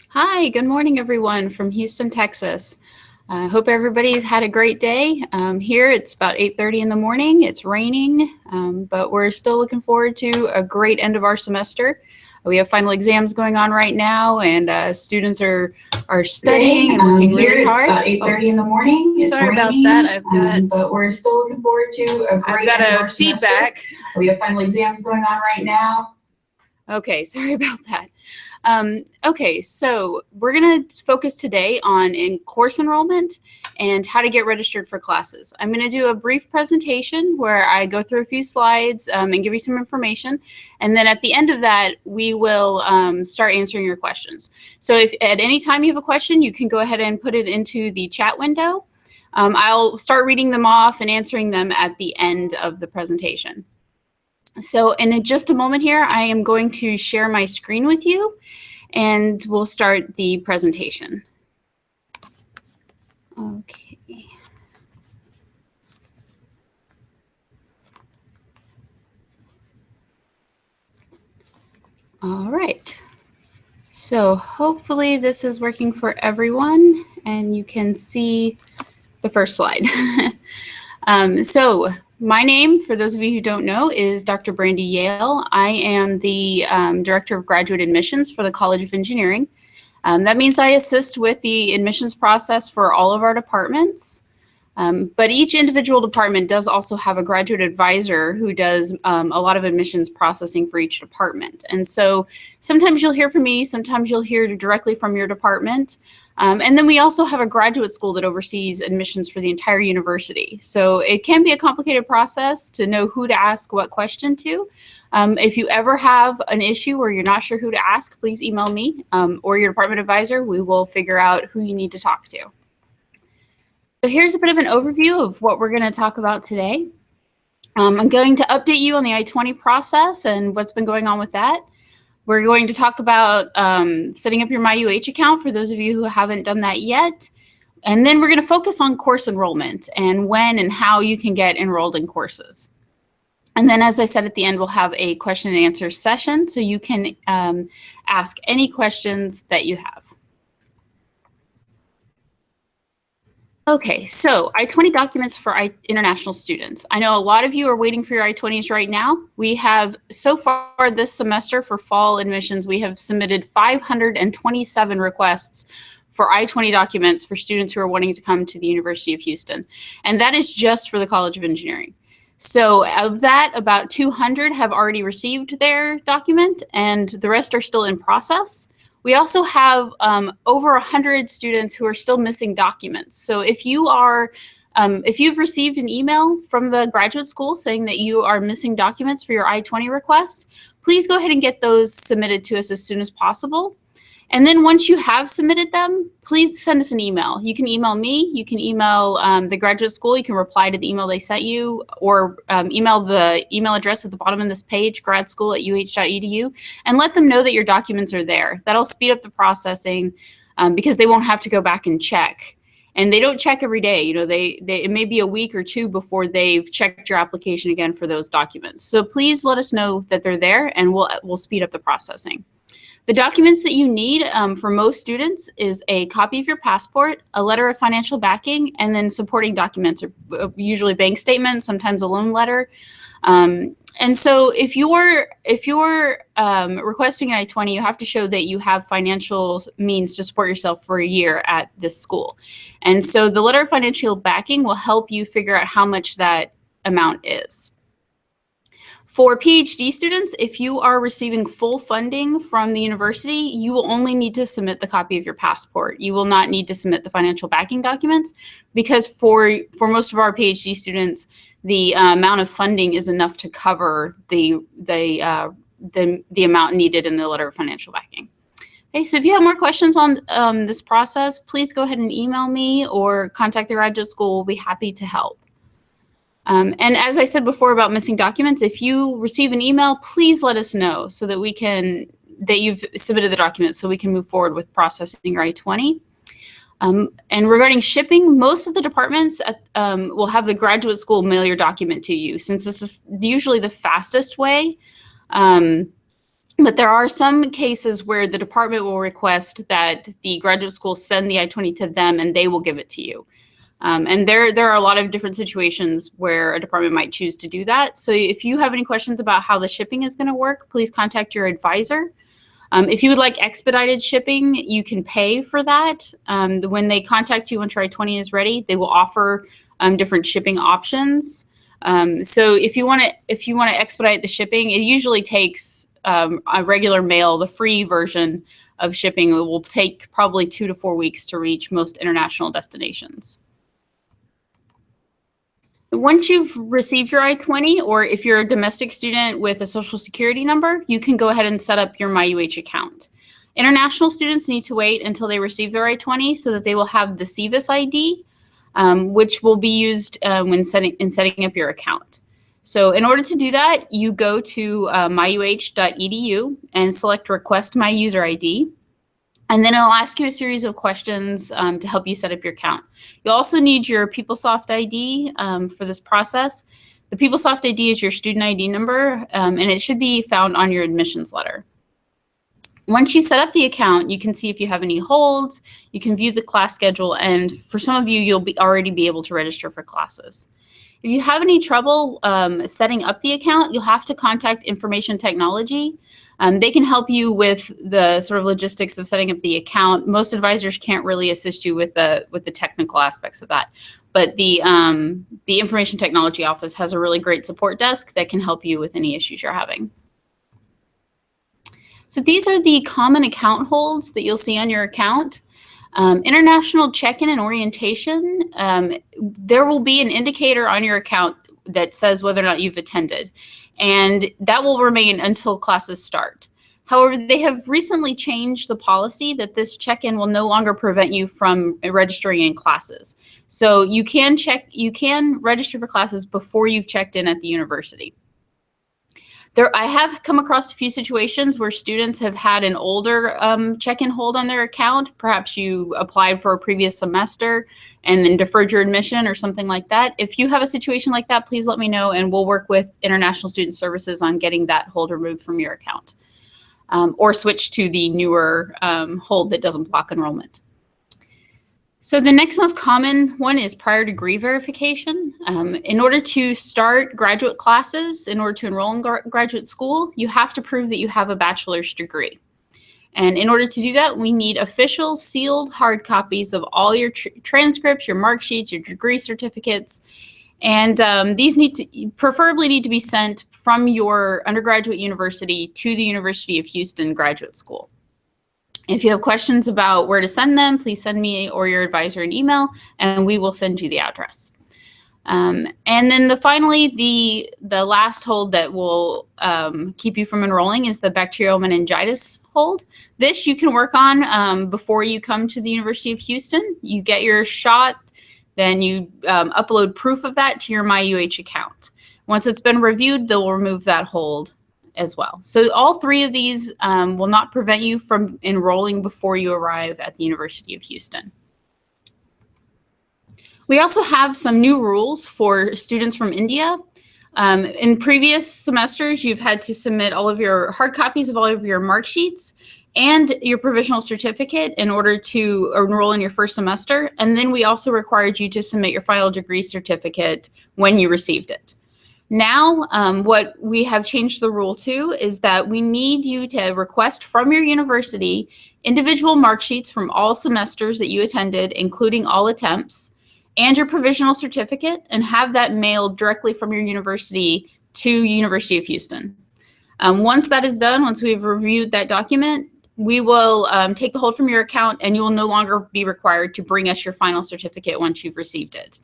Hi, good morning, everyone from Houston, Texas. I hope everybody's had a great day. Here it's about 8:30 in the morning. It's raining, but we're still looking forward to a great end of our semester. We have final exams going on right now, and students are studying and working really hard. It's about 8:30 in the morning. It's Sorry about raining, that. but we're still looking forward to a great end of our feedback. semester. We have final exams going on right now. Okay, sorry about that. Okay, so we're going to focus today on course enrollment and how to get registered for classes. I'm going to do a brief presentation where I go through a few slides and give you some information. And then at the end of that, we will start answering your questions. So if at any time you have a question, you can go ahead and put it into the chat window. I'll start reading them off and answering them at the end of the presentation. So in just a moment here, I am going to share my screen with you and we'll start the presentation. Okay. All right. So hopefully this is working for everyone and you can see the first slide. So my name, for those of you who don't know, is Dr. Brandy Yale. I am the Director of Graduate Admissions for the College of Engineering. That means I assist with the admissions process for all of our departments. But each individual department does also have a graduate advisor who does a lot of admissions processing for each department. And so sometimes you'll hear from me, sometimes you'll hear directly from your department. And then we also have a graduate school that oversees admissions for the entire university. So it can be a complicated process to know who to ask what question to. If you ever have an issue where you're not sure who to ask, please email me or your department advisor. We will figure out who you need to talk to. So here's a bit of an overview of what we're going to talk about today. I'm going to update you on the I-20 process and what's been going on with that. We're going to talk about setting up your MyUH account for those of you who haven't done that yet. And then we're going to focus on course enrollment and when and how you can get enrolled in courses. And then, as I said, at the end, we'll have a question and answer session so you can ask any questions that you have. Okay, so I-20 documents for international students. I know a lot of you are waiting for your I-20s right now. We have, so far this semester for fall admissions, we have submitted 527 requests for I-20 documents for students who are wanting to come to the University of Houston. And that is just for the College of Engineering. So of that, about 200 have already received their document and the rest are still in process. We also have over 100 students who are still missing documents. So if you are, if you've received an email from the graduate school saying that you are missing documents for your I-20 request, please go ahead and get those submitted to us as soon as possible. And then once you have submitted them, please send us an email. You can email me, you can email the graduate school, you can reply to the email they sent you, or email the email address at the bottom of this page, gradschool@uh.edu, and let them know that your documents are there. That'll speed up the processing because they won't have to go back and check. And they don't check every day. You know, it may be a week or two before they've checked your application again for those documents. So please let us know that they're there and we'll speed up the processing. The documents that you need for most students is a copy of your passport, a letter of financial backing, and then supporting documents, or usually bank statements, sometimes a loan letter. And so if you're requesting an I-20, you have to show that you have financial means to support yourself for a year at this school. And so the letter of financial backing will help you figure out how much that amount is. For PhD students, if you are receiving full funding from the university, you will only need to submit the copy of your passport. You will not need to submit the financial backing documents because for most of our PhD students, the amount of funding is enough to cover the amount needed in the letter of financial backing. Okay, so if you have more questions on this process, please go ahead and email me or contact the graduate school. We'll be happy to help. And as I said before about missing documents, if you receive an email, please let us know so that that you've submitted the documents so we can move forward with processing your I-20. And regarding shipping, most of the departments will have the graduate school mail your document to you, since this is usually the fastest way But there are some cases where the department will request that the graduate school send the I-20 to them and they will give it to you. And there are a lot of different situations where a department might choose to do that. So if you have any questions about how the shipping is going to work, please contact your advisor. If you would like expedited shipping, you can pay for that. When they contact you once your I-20 is ready, they will offer different shipping options. So if you want to expedite the shipping, it usually takes a regular mail, the free version of shipping. It will take probably 2 to 4 weeks to reach most international destinations. Once you've received your I-20, or if you're a domestic student with a social security number, you can go ahead and set up your MyUH account. International students need to wait until they receive their I-20 so that they will have the CVIS ID, which will be used when setting up your account. So in order to do that, you go to myuh.edu and select Request My User ID. And then it'll ask you a series of questions to help you set up your account. You'll also need your PeopleSoft ID for this process. The PeopleSoft ID is your student ID number, and it should be found on your admissions letter. Once you set up the account, you can see if you have any holds, you can view the class schedule, and for some of you, you'll already be able to register for classes. If you have any trouble setting up the account, you'll have to contact Information Technology. They can help you with the sort of logistics of setting up the account. Most advisors can't really assist you with the technical aspects of that, but the Information Technology Office has a really great support desk that can help you with any issues you're having. So these are the common account holds that you'll see on your account. International check-in and orientation, there will be an indicator on your account that says whether or not you've attended, and that will remain until classes start. However, they have recently changed the policy that this check-in will no longer prevent you from registering in classes. So you can register for classes before you've checked in at the university. I have come across a few situations where students have had an older check-in hold on their account. Perhaps you applied for a previous semester and then deferred your admission or something like that. If you have a situation like that, please let me know and we'll work with International Student Services on getting that hold removed from your account, or switch to the newer hold that doesn't block enrollment. So the next most common one is prior degree verification. In order to start graduate classes, in order to enroll in graduate school, you have to prove that you have a bachelor's degree. And in order to do that, we need official sealed hard copies of all your transcripts, your mark sheets, your degree certificates. And these preferably need to be sent from your undergraduate university to the University of Houston Graduate School. If you have questions about where to send them, please send me or your advisor an email, and we will send you the address. And then finally, the last hold that will keep you from enrolling is the bacterial meningitis hold. This you can work on before you come to the University of Houston. You get your shot, then you upload proof of that to your MyUH account. Once it's been reviewed, they'll remove that hold as well. So all three of these will not prevent you from enrolling before you arrive at the University of Houston. We also have some new rules for students from India. In previous semesters, you've had to submit all of your hard copies of all of your mark sheets and your provisional certificate in order to enroll in your first semester. And then we also required you to submit your final degree certificate when you received it. Now, what we have changed the rule to is that we need you to request from your university individual mark sheets from all semesters that you attended, including all attempts, and your provisional certificate, and have that mailed directly from your university to University of Houston. Once that is done, once we've reviewed that document, we will take the hold from your account, and you will no longer be required to bring us your final certificate once you've received it.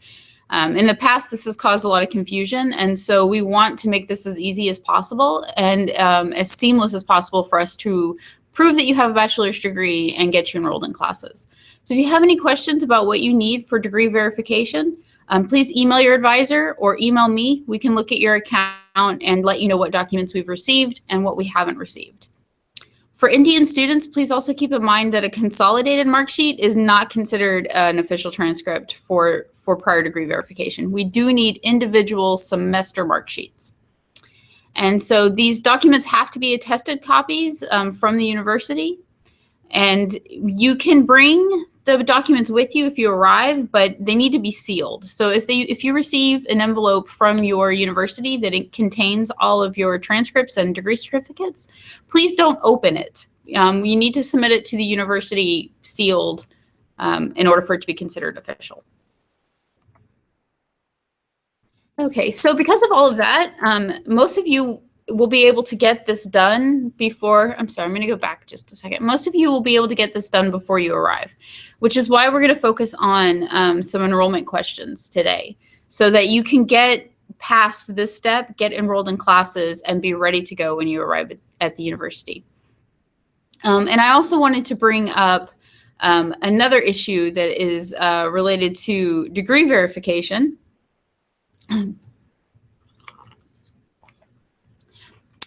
In the past, this has caused a lot of confusion, and so we want to make this as easy as possible and as seamless as possible for us to prove that you have a bachelor's degree and get you enrolled in classes. So if you have any questions about what you need for degree verification, please email your advisor or email me. We can look at your account and let you know what documents we've received and what we haven't received. For Indian students, please also keep in mind that a consolidated mark sheet is not considered an official transcript for prior degree verification. We do need individual semester mark sheets. And so these documents have to be attested copies from the university. And you can bring the documents with you if you arrive, but they need to be sealed. So if you receive an envelope from your university that it contains all of your transcripts and degree certificates, please don't open it. You need to submit it to the university sealed in order for it to be considered official. Okay, so because of all of that, most of you will be able to get this done before, I'm sorry, I'm going to go back just a second. Most of you will be able to get this done before you arrive, which is why we're going to focus on some enrollment questions today so that you can get past this step, get enrolled in classes, and be ready to go when you arrive at the university. And I also wanted to bring up another issue that is related to degree verification.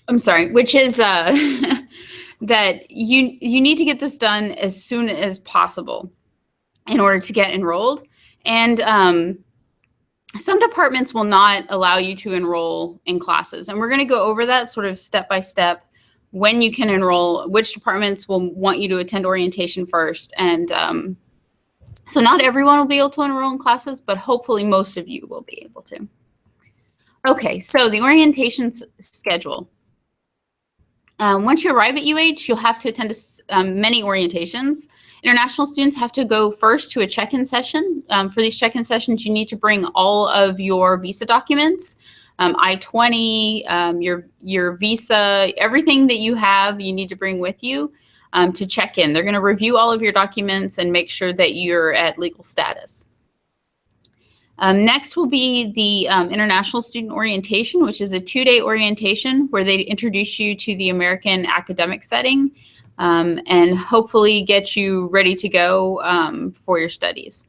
I'm sorry, which is that you need to get this done as soon as possible in order to get enrolled. And some departments will not allow you to enroll in classes. And we're going to go over that sort of step by step, when you can enroll, which departments will want you to attend orientation first. And so not everyone will be able to enroll in classes, but hopefully most of you will be able to. Okay, so the orientation schedule. Once you arrive at UH, you'll have to attend many orientations. International students have to go first to a check-in session. For these check-in sessions, you need to bring all of your visa documents, I-20, your visa, everything that you have, you need to bring with you to check in. They're going to review all of your documents and make sure that you're at legal status. Next will be the International Student Orientation, which is a 2-day orientation where they introduce you to the American academic setting and hopefully get you ready to go for your studies.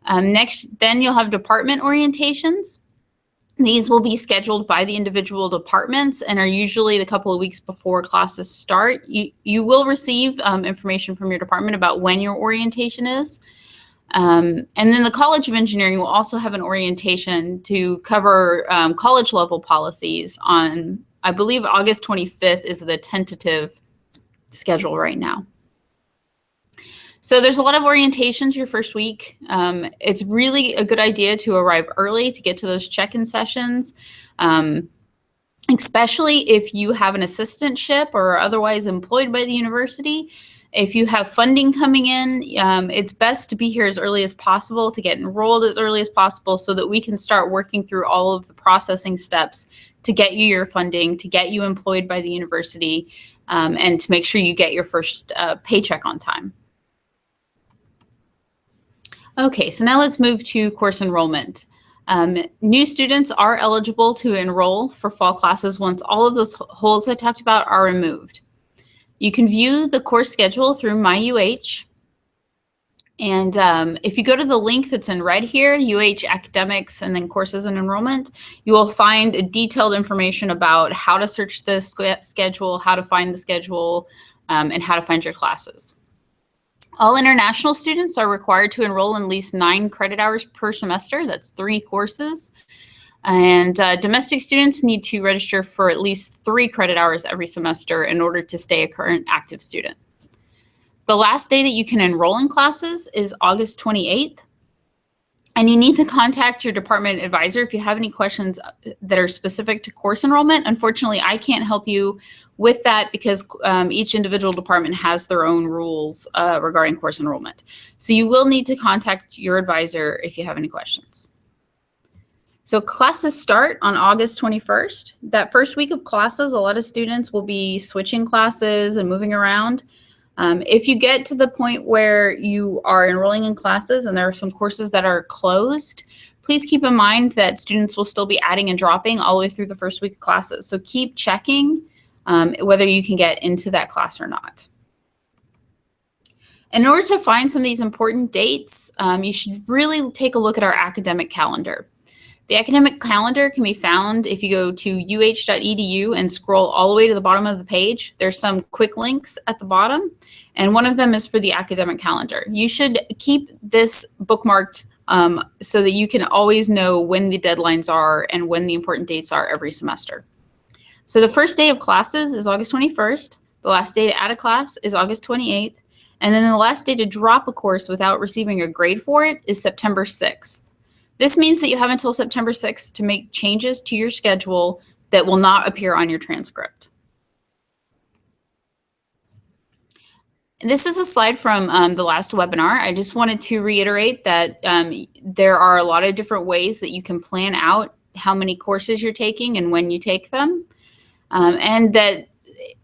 Then you'll have department orientations. These will be scheduled by the individual departments and are usually a couple of weeks before classes start. You will receive information from your department about when your orientation is. And then the College of Engineering will also have an orientation to cover college level policies on, I believe August 25th is the tentative schedule right now. So there's a lot of orientations your first week. It's really a good idea to arrive early to get to those check-in sessions, especially if you have an assistantship or are otherwise employed by the university. If you have funding coming in, it's best to be here as early as possible, to get enrolled as early as possible so that we can start working through all of the processing steps to get you your funding, to get you employed by the university, and to make sure you get your first paycheck on time. Okay, so now let's move to course enrollment. New students are eligible to enroll for fall classes once all of those holds I talked about are removed. You can view the course schedule through MyUH. And if you go to the link that's in red here, UH Academics and then Courses and Enrollment, you will find detailed information about how to search the schedule, how to find the schedule, and how to find your classes. All international students are required to enroll in at least 9 credit hours per semester. That's 3 courses. And domestic students need to register for at least 3 credit hours every semester in order to stay a current active student. The last day that you can enroll in classes is August 28th. And you need to contact your department advisor if you have any questions that are specific to course enrollment. Unfortunately, I can't help you with that because each individual department has their own rules regarding course enrollment. So you will need to contact your advisor if you have any questions. So classes start on August 21st. That first week of classes, a lot of students will be switching classes and moving around. If you get to the point where you are enrolling in classes and there are some courses that are closed, please keep in mind that students will still be adding and dropping all the way through the first week of classes. So keep checking whether you can get into that class or not. In order to find some of these important dates, you should really take a look at our academic calendar. The academic calendar can be found if you go to uh.edu and scroll all the way to the bottom of the page. There's some quick links at the bottom, and one of them is for the academic calendar. You should keep this bookmarked so that you can always know when the deadlines are and when the important dates are every semester. So the first day of classes is August 21st. The last day to add a class is August 28th. And then the last day to drop a course without receiving a grade for it is September 6th. This means that you have until September 6th to make changes to your schedule that will not appear on your transcript. And this is a slide from the last webinar. I just wanted to reiterate that there are a lot of different ways that you can plan out how many courses you're taking and when you take them, and that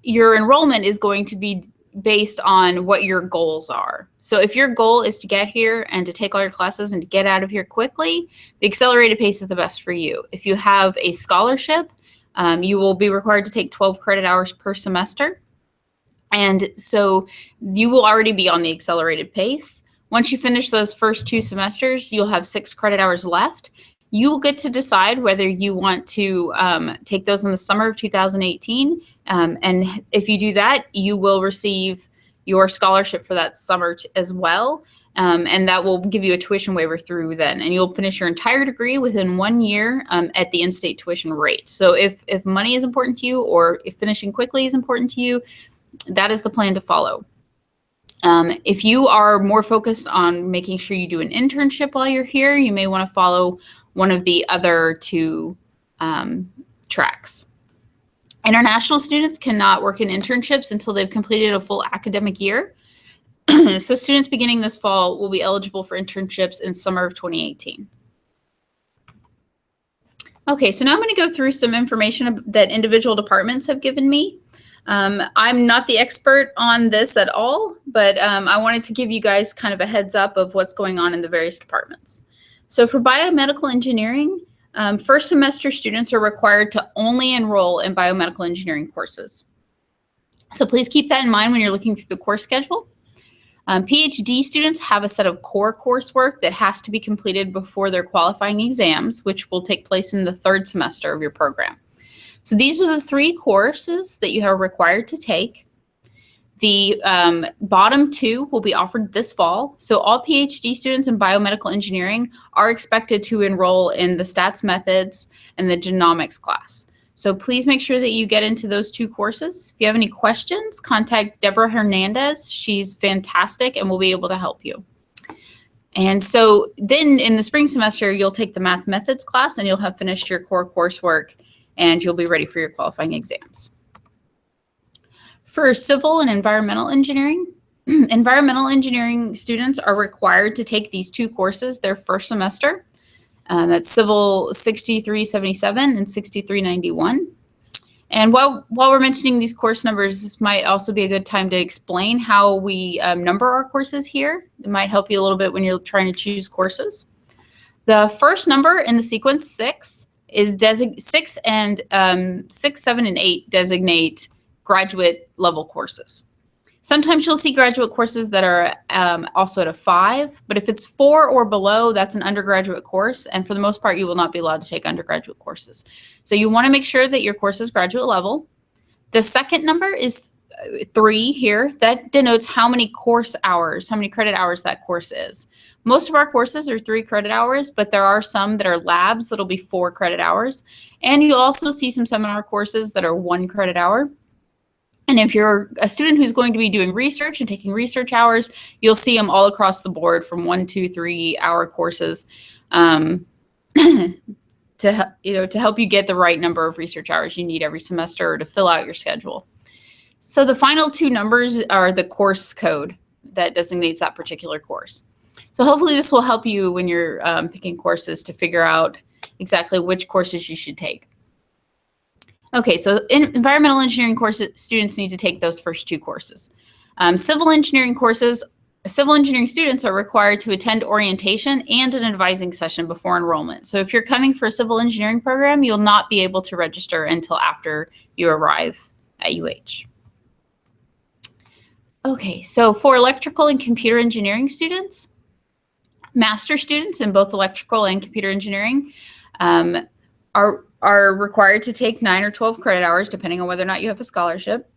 your enrollment is going to be based on what your goals are. So if your goal is to get here and to take all your classes and to get out of here quickly, the accelerated pace is the best for you. If you have a scholarship, you will be required to take 12 credit hours per semester. And so you will already be on the accelerated pace. Once you finish those first 2 semesters, you'll have 6 credit hours left. You will get to decide whether you want to take those in the summer of 2018. And if you do that, you will receive your scholarship for that summer as well. And that will give you a tuition waiver through then. And you'll finish your entire degree within 1 year at the in-state tuition rate. So if money is important to you, or if finishing quickly is important to you, that is the plan to follow. If you are more focused on making sure you do an internship while you're here, you may want to follow one of the other 2 tracks. International students cannot work in internships until they've completed a full academic year. So students beginning this fall will be eligible for internships in summer of 2018. Okay, so now I'm going to go through some information that individual departments have given me. I'm not the expert on this at all, but I wanted to give you guys kind of a heads up of what's going on in the various departments. So for biomedical engineering, first semester students are required to only enroll in biomedical engineering courses. So please keep that in mind when you're looking through the course schedule. PhD students have a set of core coursework that has to be completed before their qualifying exams, which will take place in the 3rd semester of your program. So these are the 3 courses that you are required to take. The bottom 2 will be offered this fall. So all PhD students in biomedical engineering are expected to enroll in the stats methods and the genomics class. So please make sure that you get into those 2 courses. If you have any questions, contact Deborah Hernandez. She's fantastic and will be able to help you. And so then in the spring semester, you'll take the math methods class and you'll have finished your core coursework and you'll be ready for your qualifying exams. For civil and environmental engineering, environmental engineering students are required to take these 2 courses their first semester. That's Civil 6377 and 6391. And while we're mentioning these course numbers, this might also be a good time to explain how we number our courses here. It might help you a little bit when you're trying to choose courses. The first number in the sequence 6 is 6 and 6, 7, and 8 designate graduate level courses. Sometimes you'll see graduate courses that are also at a 5, but if it's 4 or below, that's an undergraduate course, and for the most part, you will not be allowed to take undergraduate courses. So you want to make sure that your course is graduate level. The second number is 3 here. That denotes how many course hours, how many credit hours that course is. Most of our courses are 3 credit hours, but there are some that are labs that'll be 4 credit hours. And you'll also see some seminar courses that are 1 credit hour. And if you're a student who's going to be doing research and taking research hours, you'll see them all across the board from 1, 2, 3 hour courses to help you get the right number of research hours you need every semester or to fill out your schedule. So the final 2 numbers are the course code that designates that particular course. So hopefully this will help you when you're picking courses to figure out exactly which courses you should take. Okay, so in environmental engineering courses, students need to take those first 2 courses. Civil engineering students are required to attend orientation and an advising session before enrollment. So if you're coming for a civil engineering program, you'll not be able to register until after you arrive at UH. Okay, so for electrical and computer engineering students, master students in both electrical and computer engineering are required to take 9 or 12 credit hours, depending on whether or not you have a scholarship.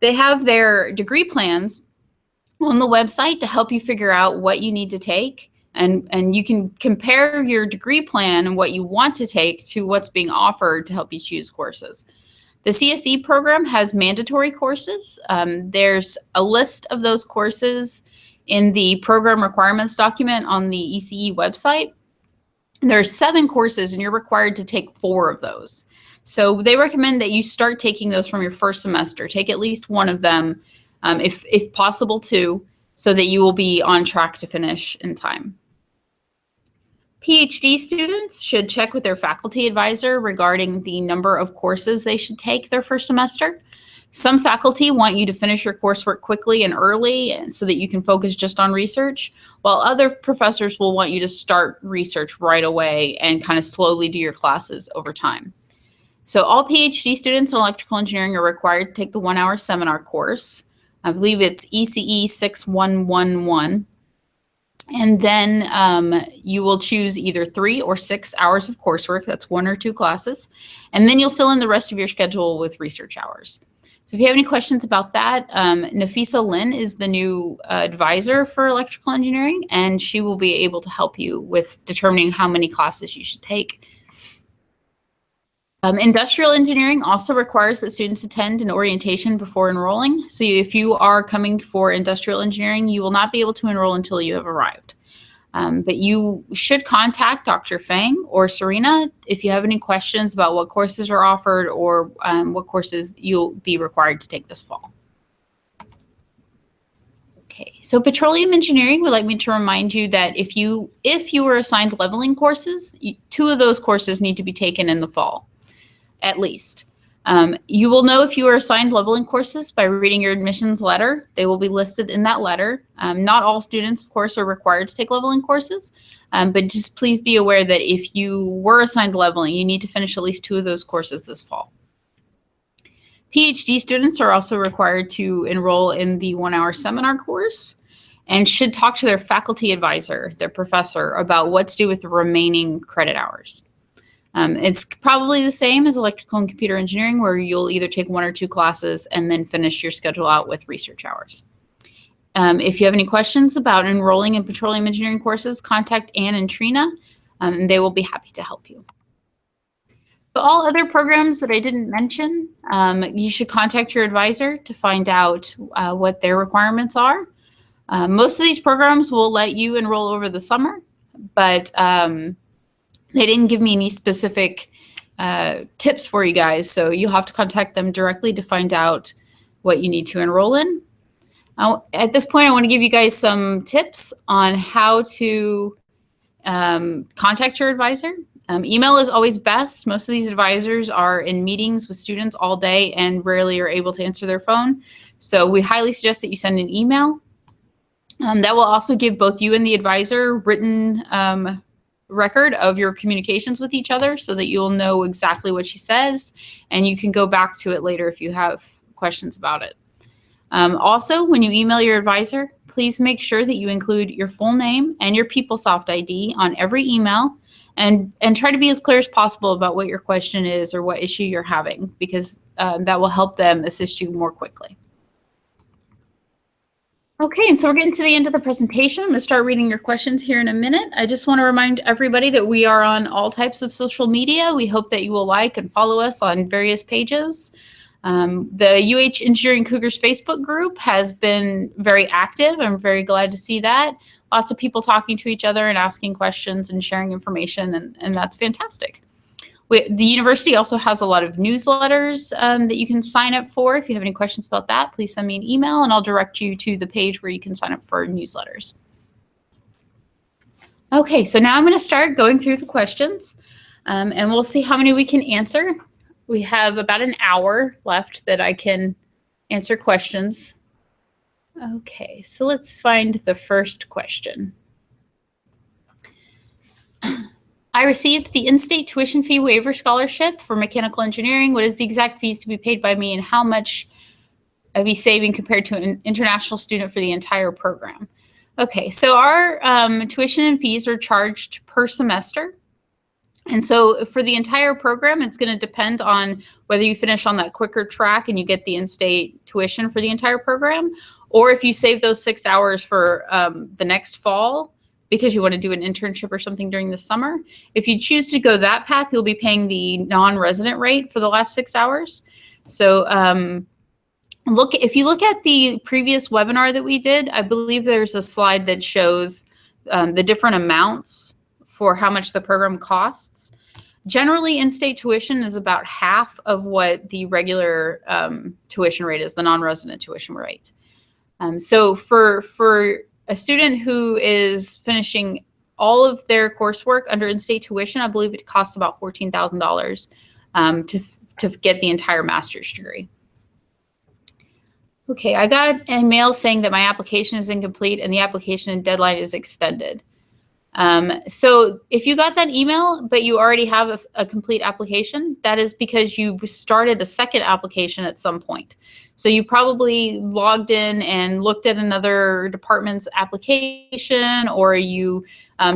They have their degree plans on the website to help you figure out what you need to take And you can compare your degree plan and what you want to take to what's being offered to help you choose courses. The CSE program has mandatory courses. There's a list of those courses in the program requirements document on the ECE website. There's 7 courses and you're required to take 4 of those. So they recommend that you start taking those from your first semester. Take at least one of them, if possible 2, so that you will be on track to finish in time. PhD students should check with their faculty advisor regarding the number of courses they should take their first semester. Some faculty want you to finish your coursework quickly and early so that you can focus just on research, while other professors will want you to start research right away and kind of slowly do your classes over time. So all PhD students in electrical engineering are required to take the 1-hour seminar course. I believe it's ECE 6111. And then you will choose either 3 or 6 hours of coursework. That's 1 or 2 classes. And then you'll fill in the rest of your schedule with research hours. So if you have any questions about that, Nafisa Lin is the new advisor for electrical engineering, and she will be able to help you with determining how many classes you should take. Industrial engineering also requires that students attend an orientation before enrolling. So if you are coming for industrial engineering, you will not be able to enroll until you have arrived. But you should contact Dr. Fang or Serena if you have any questions about what courses are offered or what courses you'll be required to take this fall. Okay, so petroleum engineering would like me to remind you that if you were assigned leveling courses, 2 of those courses need to be taken in the fall, at least. You will know if you are assigned leveling courses by reading your admissions letter. They will be listed in that letter. Not all students, of course, are required to take leveling courses, but just please be aware that if you were assigned leveling, you need to finish at least 2 of those courses this fall. PhD students are also required to enroll in the 1-hour seminar course and should talk to their faculty advisor, their professor, about what to do with the remaining credit hours. It's probably the same as electrical and computer engineering, where you'll either take 1 or 2 classes and then finish your schedule out with research hours. If you have any questions about enrolling in petroleum engineering courses, contact Anne and Trina, and they will be happy to help you. For all other programs that I didn't mention, you should contact your advisor to find out what their requirements are. Most of these programs will let you enroll over the summer, but they didn't give me any specific tips for you guys, so you'll have to contact them directly to find out what you need to enroll in. At this point, I want to give you guys some tips on how to contact your advisor. Email is always best. Most of these advisors are in meetings with students all day and rarely are able to answer their phone. So we highly suggest that you send an email. That will also give both you and the advisor written record of your communications with each other so that you'll know exactly what she says and you can go back to it later if you have questions about it. Also, when you email your advisor, please make sure that you include your full name and your PeopleSoft ID on every email and try to be as clear as possible about what your question is or what issue you're having, because that will help them assist you more quickly. Okay, and so we're getting to the end of the presentation. I'm going to start reading your questions here in a minute. I just want to remind everybody that we are on all types of social media. We hope that you will like and follow us on various pages. The UH Engineering Cougars Facebook group has been very active. I'm very glad to see that. Lots of people talking to each other and asking questions and sharing information, and that's fantastic. The university also has a lot of newsletters that you can sign up for. If you have any questions about that, please send me an email and I'll direct you to the page where you can sign up for newsletters. Okay, so now I'm going to start going through the questions and we'll see how many we can answer. We have about an hour left that I can answer questions. Okay, so let's find the first question. I received the in-state tuition fee waiver scholarship for mechanical engineering. What is the exact fees to be paid by me and how much I'd be saving compared to an international student for the entire program? Okay, so our tuition and fees are charged per semester. And so for the entire program, it's going to depend on whether you finish on that quicker track and you get the in-state tuition for the entire program, or if you save those 6 hours for the next fall, because you want to do an internship or something during the summer. If you choose to go that path, you'll be paying the non-resident rate for the last 6 hours. So if you look at the previous webinar that we did, I believe there's a slide that shows the different amounts for how much the program costs. Generally, in-state tuition is about half of what the regular tuition rate is, the non-resident tuition rate. So for a student who is finishing all of their coursework under in-state tuition, I believe it costs about $14,000 to get the entire master's degree. Okay, I got a mail saying that my application is incomplete and the application deadline is extended. So if you got that email, but you already have a complete application, that is because you started a second application at some point. So you probably logged in and looked at another department's application, or you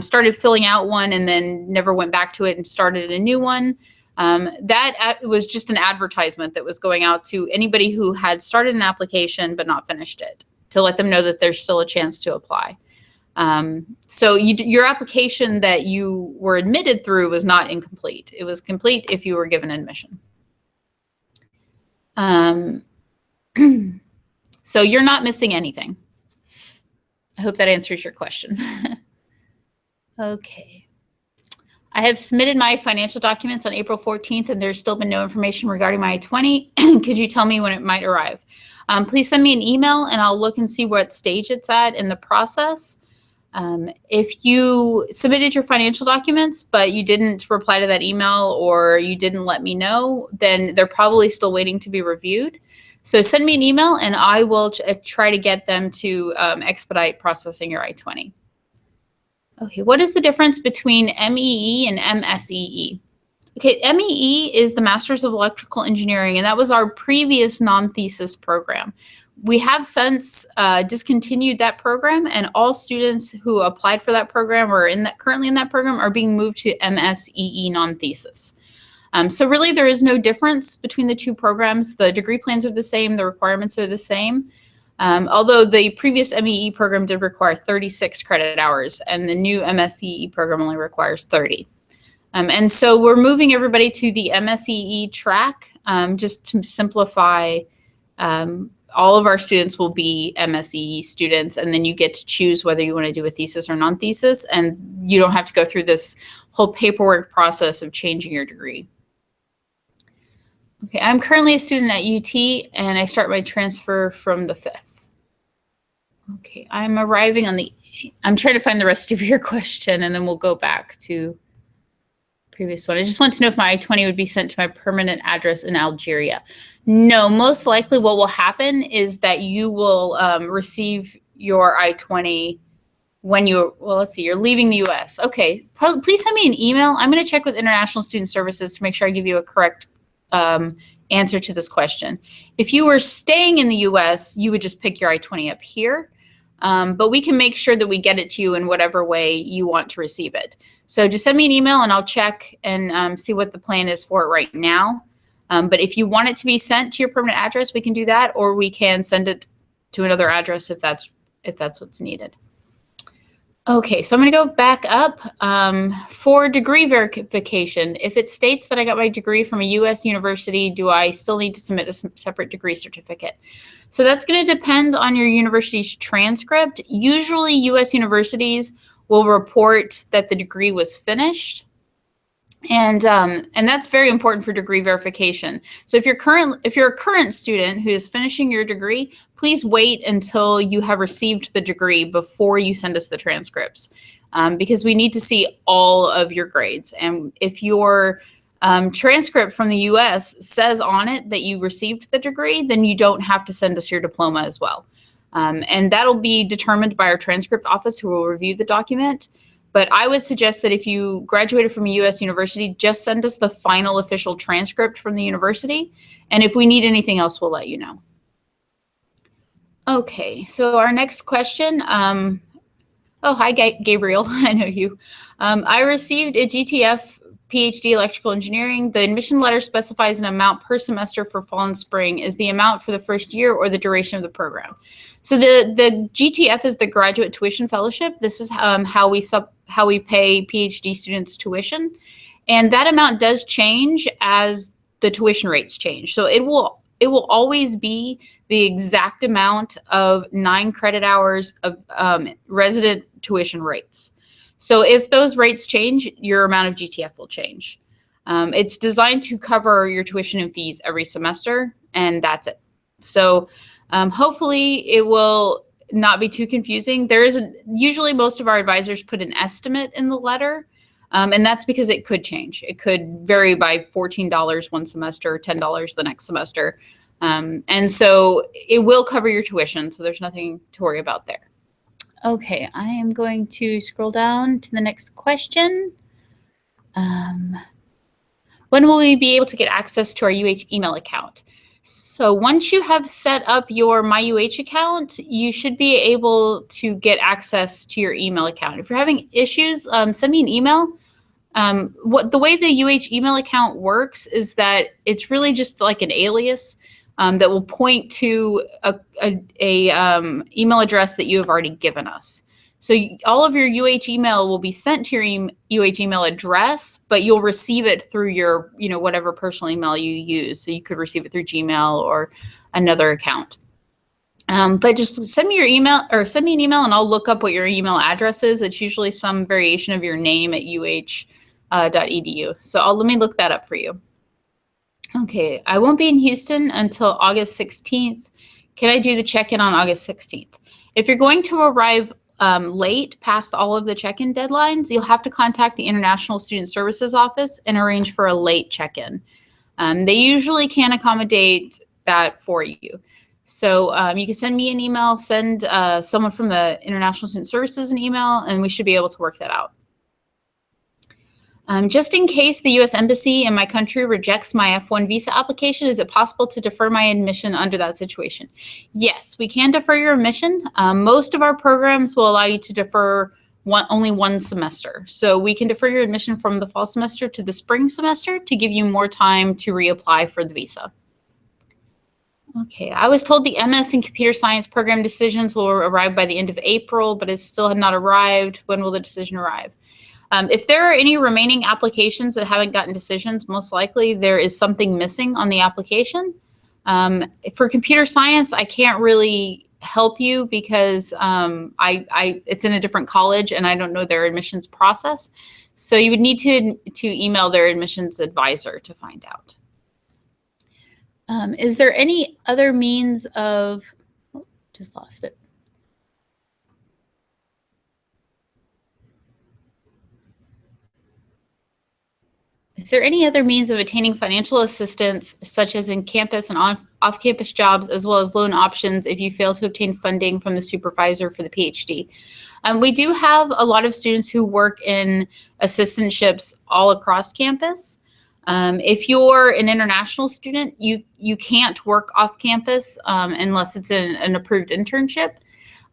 started filling out one and then never went back to it and started a new one. That was just an advertisement that was going out to anybody who had started an application but not finished it, to let them know that there's still a chance to apply. So your application that you were admitted through was not incomplete. It was complete if you were given admission. So you're not missing anything. I hope that answers your question. Okay. I have submitted my financial documents on April 14th, and there's still been no information regarding my I-20. Could you tell me when it might arrive? Please send me an email, and I'll look and see what stage it's at in the process. If you submitted your financial documents, but you didn't reply to that email or you didn't let me know, then they're probably still waiting to be reviewed. So send me an email and I will try to get them to expedite processing your I-20. Okay, what is the difference between MEE and MSEE? Okay, MEE is the Masters of Electrical Engineering, and that was our previous non-thesis program. We have since discontinued that program, and all students who applied for that program or currently in that program are being moved to MSEE non-thesis. So really there is no difference between the two programs. The degree plans are the same, the requirements are the same. Although the previous MEE program did require 36 credit hours, and the new MSEE program only requires 30. And so we're moving everybody to the MSEE track just to simplify. All of our students will be MSEE students, and then you get to choose whether you want to do a thesis or non-thesis, and you don't have to go through this whole paperwork process of changing your degree. Okay, I'm currently a student at UT, and I start my transfer from the 5th. Okay, I'm arriving on the 8th. I'm trying to find the rest of your question, and then we'll go back to previous one. I just want to know if my I-20 would be sent to my permanent address in Algeria. No, most likely what will happen is that you will receive your I-20 when you're leaving the US. Okay, please send me an email. I'm going to check with International Student Services to make sure I give you a correct answer to this question. If you were staying in the US, you would just pick your I-20 up here. But we can make sure that we get it to you in whatever way you want to receive it. So just send me an email and I'll check and see what the plan is for it right now. But if you want it to be sent to your permanent address, we can do that, or we can send it to another address if that's what's needed. Okay, so I'm going to go back up for degree verification. If it states that I got my degree from a U.S. university, do I still need to submit a separate degree certificate? So that's going to depend on your university's transcript. Usually U.S. universities will report that the degree was finished. And that's very important for degree verification. So if you're a current student who is finishing your degree, please wait until you have received the degree before you send us the transcripts, because we need to see all of your grades. And if your transcript from the US says on it that you received the degree, then you don't have to send us your diploma as well. And that'll be determined by our transcript office, who will review the document. But I would suggest that if you graduated from a U.S. university, just send us the final official transcript from the university. And if we need anything else, we'll let you know. Okay, so our next question. Oh, hi, Gabriel. I know you. I received a GTF PhD electrical engineering. The admission letter specifies an amount per semester for fall and spring. Is the amount for the first year or the duration of the program? So the GTF is the Graduate Tuition Fellowship. This is how we pay PhD students tuition, and that amount does change as the tuition rates change. So it will always be the exact amount of 9 credit hours of resident tuition rates. So if those rates change, your amount of GTF will change. It's designed to cover your tuition and fees every semester, and that's it. So hopefully it will not be too confusing. Usually most of our advisors put an estimate in the letter, and that's because it could change. It could vary by $14 one semester, $10 the next semester. And so it will cover your tuition, so there's nothing to worry about there. Okay, I am going to scroll down to the next question. When will we be able to get access to our UH email account? So once you have set up your MyUH account, you should be able to get access to your email account. If you're having issues, send me an email. The way the UH email account works is that it's really just like an alias that will point to a email address that you have already given us. So all of your UH email will be sent to your UH email address, but you'll receive it through your, whatever personal email you use. So you could receive it through Gmail or another account. But just send me your email or send me an email and I'll look up what your email address is. It's usually some variation of your name at UH.edu. So let me look that up for you. Okay, I won't be in Houston until August 16th. Can I do the check-in on August 16th? If you're going to arrive late past all of the check-in deadlines, you'll have to contact the International Student Services Office and arrange for a late check-in. They usually can accommodate that for you. So you can send me an email, send someone from the International Student Services an email, and we should be able to work that out. Just in case the U.S. Embassy in my country rejects my F1 visa application, is it possible to defer my admission under that situation? Yes, we can defer your admission. Most of our programs will allow you to defer only one semester. So we can defer your admission from the fall semester to the spring semester to give you more time to reapply for the visa. Okay, I was told the MS in computer science program decisions will arrive by the end of April, but it still had not arrived. When will the decision arrive? If there are any remaining applications that haven't gotten decisions, most likely there is something missing on the application. For computer science, I can't really help you because it's in a different college and I don't know their admissions process. So you would need to email their admissions advisor to find out. Is there any other means of, just lost it. Is there any other means of attaining financial assistance, such as in-campus and off-campus jobs, as well as loan options if you fail to obtain funding from the supervisor for the PhD? We do have a lot of students who work in assistantships all across campus. If you're an international student, you can't work off campus unless it's an approved internship.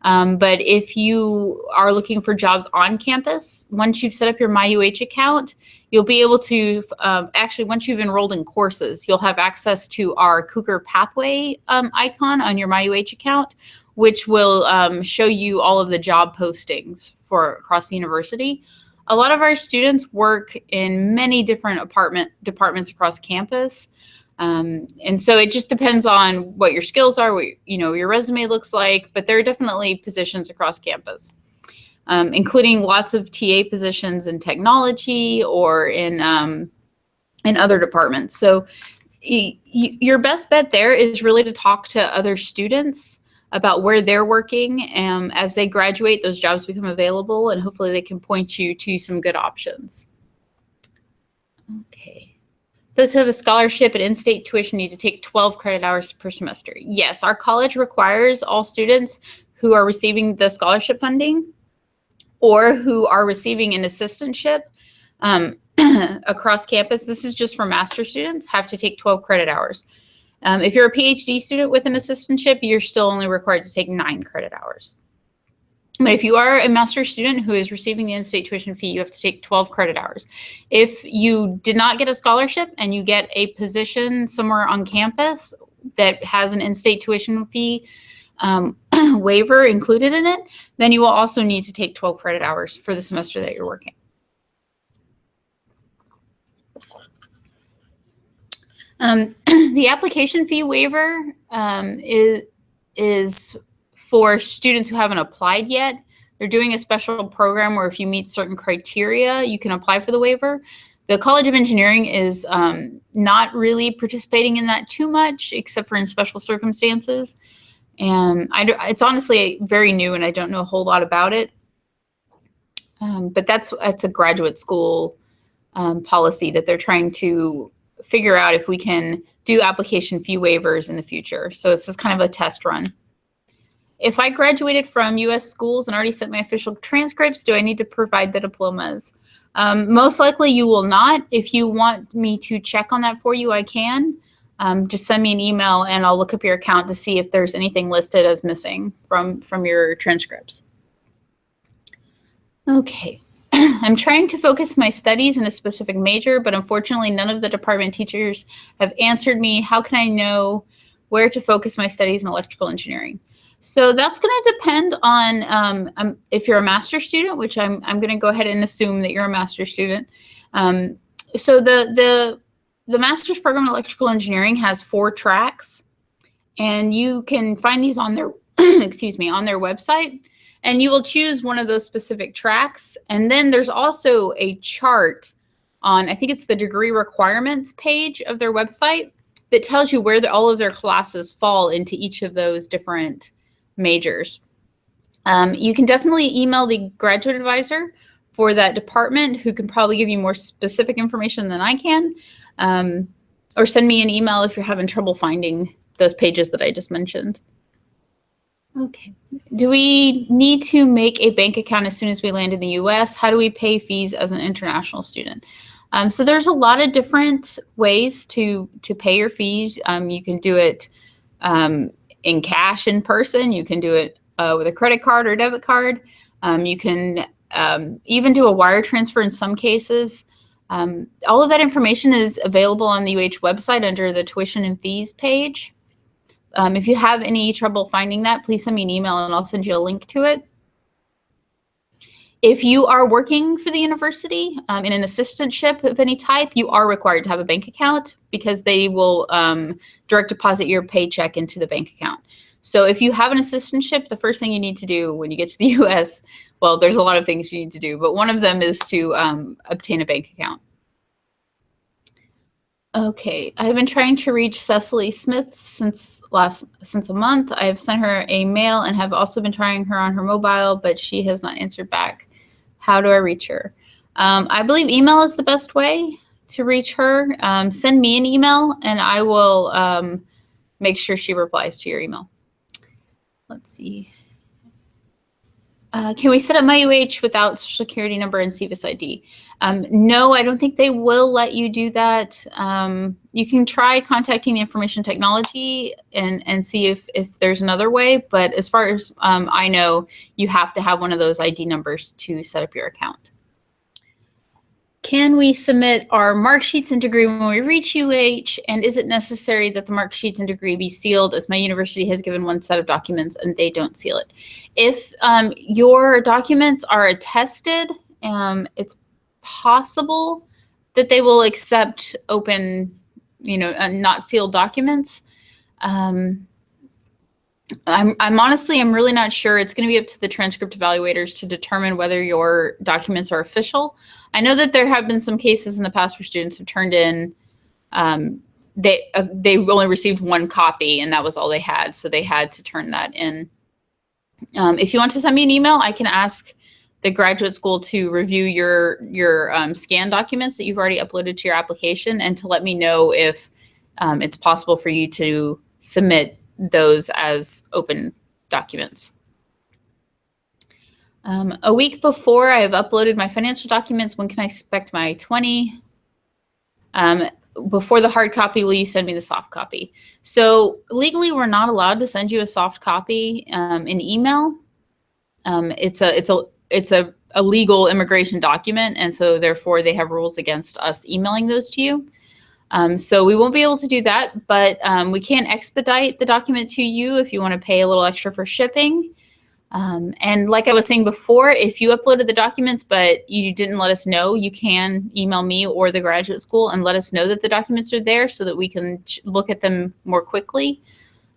But if you are looking for jobs on campus, once you've set up your MyUH account, you'll be able to, actually, once you've enrolled in courses, you'll have access to our Cougar Pathway icon on your MyUH account, which will show you all of the job postings for across the university. A lot of our students work in many different departments across campus. And so it just depends on what your skills are, what your resume looks like, but there are definitely positions across campus, including lots of TA positions in technology or in other departments. So your best bet there is really to talk to other students about where they're working. As they graduate, those jobs become available, and hopefully they can point you to some good options. Okay. Those who have a scholarship and in-state tuition need to take 12 credit hours per semester. Yes, our college requires all students who are receiving the scholarship funding or who are receiving an assistantship across campus. This is just for master students, have to take 12 credit hours. If you're a PhD student with an assistantship, you're still only required to take 9 credit hours. But if you are a master's student who is receiving the in-state tuition fee, you have to take 12 credit hours. If you did not get a scholarship and you get a position somewhere on campus that has an in-state tuition fee, waiver included in it, then you will also need to take 12 credit hours for the semester that you're working. The application fee waiver is for students who haven't applied yet. They're doing a special program where if you meet certain criteria, you can apply for the waiver. The College of Engineering is not really participating in that too much, except for in special circumstances. And it's honestly very new, and I don't know a whole lot about it. But that's a graduate school policy that they're trying to figure out if we can do application fee waivers in the future. So it's just kind of a test run. If I graduated from U.S. schools and already sent my official transcripts, do I need to provide the diplomas? Most likely you will not. If you want me to check on that for you, I can. Just send me an email and I'll look up your account to see if there's anything listed as missing from your transcripts. Okay. I'm trying to focus my studies in a specific major, but unfortunately none of the department teachers have answered me. How can I know where to focus my studies in electrical engineering? So that's going to depend on if you're a master's student, which I'm going to go ahead and assume that you're a master's student. So the master's program in electrical engineering has 4 tracks, and you can find these on their excuse me, on their website, and you will choose one of those specific tracks. And then there's also a chart on, I think it's the degree requirements page of their website, that tells you where all of their classes fall into each of those different majors. You can definitely email the graduate advisor for that department, who can probably give you more specific information than I can, or send me an email if you're having trouble finding those pages that I just mentioned. Okay. Do we need to make a bank account as soon as we land in the U.S.? How do we pay fees as an international student? So there's a lot of different ways to pay your fees. You can do it in cash in person. You can do it with a credit card or debit card. You can even do a wire transfer in some cases. All of that information is available on the UH website under the tuition and fees page. If you have any trouble finding that, please send me an email and I'll send you a link to it. If you are working for the university in an assistantship of any type, you are required to have a bank account, because they will direct deposit your paycheck into the bank account. So if you have an assistantship, the first thing you need to do when you get to the U.S., well, there's a lot of things you need to do, but one of them is to obtain a bank account. Okay, I've been trying to reach Cecily Smith since a month. I have sent her a mail and have also been trying her on her mobile, but she has not answered back. How do I reach her? I believe email is the best way to reach her. Send me an email and I will make sure she replies to your email. Let's see. Can we set up my UH without social security number and CVIS ID? No, I don't think they will let you do that. You can try contacting the information technology and see if there's another way. But as far as I know, you have to have one of those ID numbers to set up your account. Can we submit our mark sheets and degree when we reach UH? And is it necessary that the mark sheets and degree be sealed, as my university has given one set of documents and they don't seal it? If your documents are attested, it's possible that they will accept open, not sealed documents. I'm really not sure. It's going to be up to the transcript evaluators to determine whether your documents are official. I know that there have been some cases in the past where students have turned in, they only received one copy and that was all they had, so they had to turn that in. If you want to send me an email, I can ask the graduate school to review your scanned documents that you've already uploaded to your application, and to let me know if it's possible for you to submit those as open documents. A week before I have uploaded my financial documents, when can I expect my 20? Before the hard copy, will you send me the soft copy? So legally, we're not allowed to send you a soft copy in email. It's a legal immigration document, and so therefore they have rules against us emailing those to you. So we won't be able to do that, but we can expedite the document to you if you want to pay a little extra for shipping. And like I was saying before, if you uploaded the documents but you didn't let us know, you can email me or the graduate school and let us know that the documents are there so that we can look at them more quickly.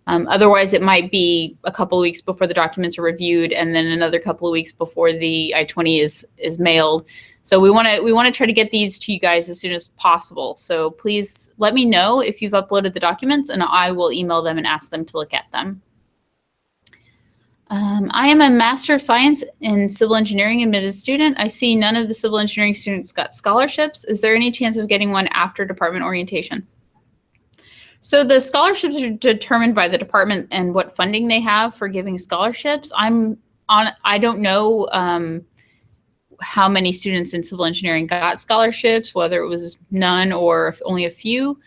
Otherwise, it might be a couple of weeks before the documents are reviewed, and then another couple of weeks before the I-20 is mailed. So we want to try to get these to you guys as soon as possible. So please let me know if you've uploaded the documents, and I will email them and ask them to look at them. I am a Master of Science in Civil Engineering admitted student. I see none of the civil engineering students got scholarships. Is there any chance of getting one after department orientation? So the scholarships are determined by the department and what funding they have for giving scholarships. I don't know how many students in civil engineering got scholarships, whether it was none or only a few.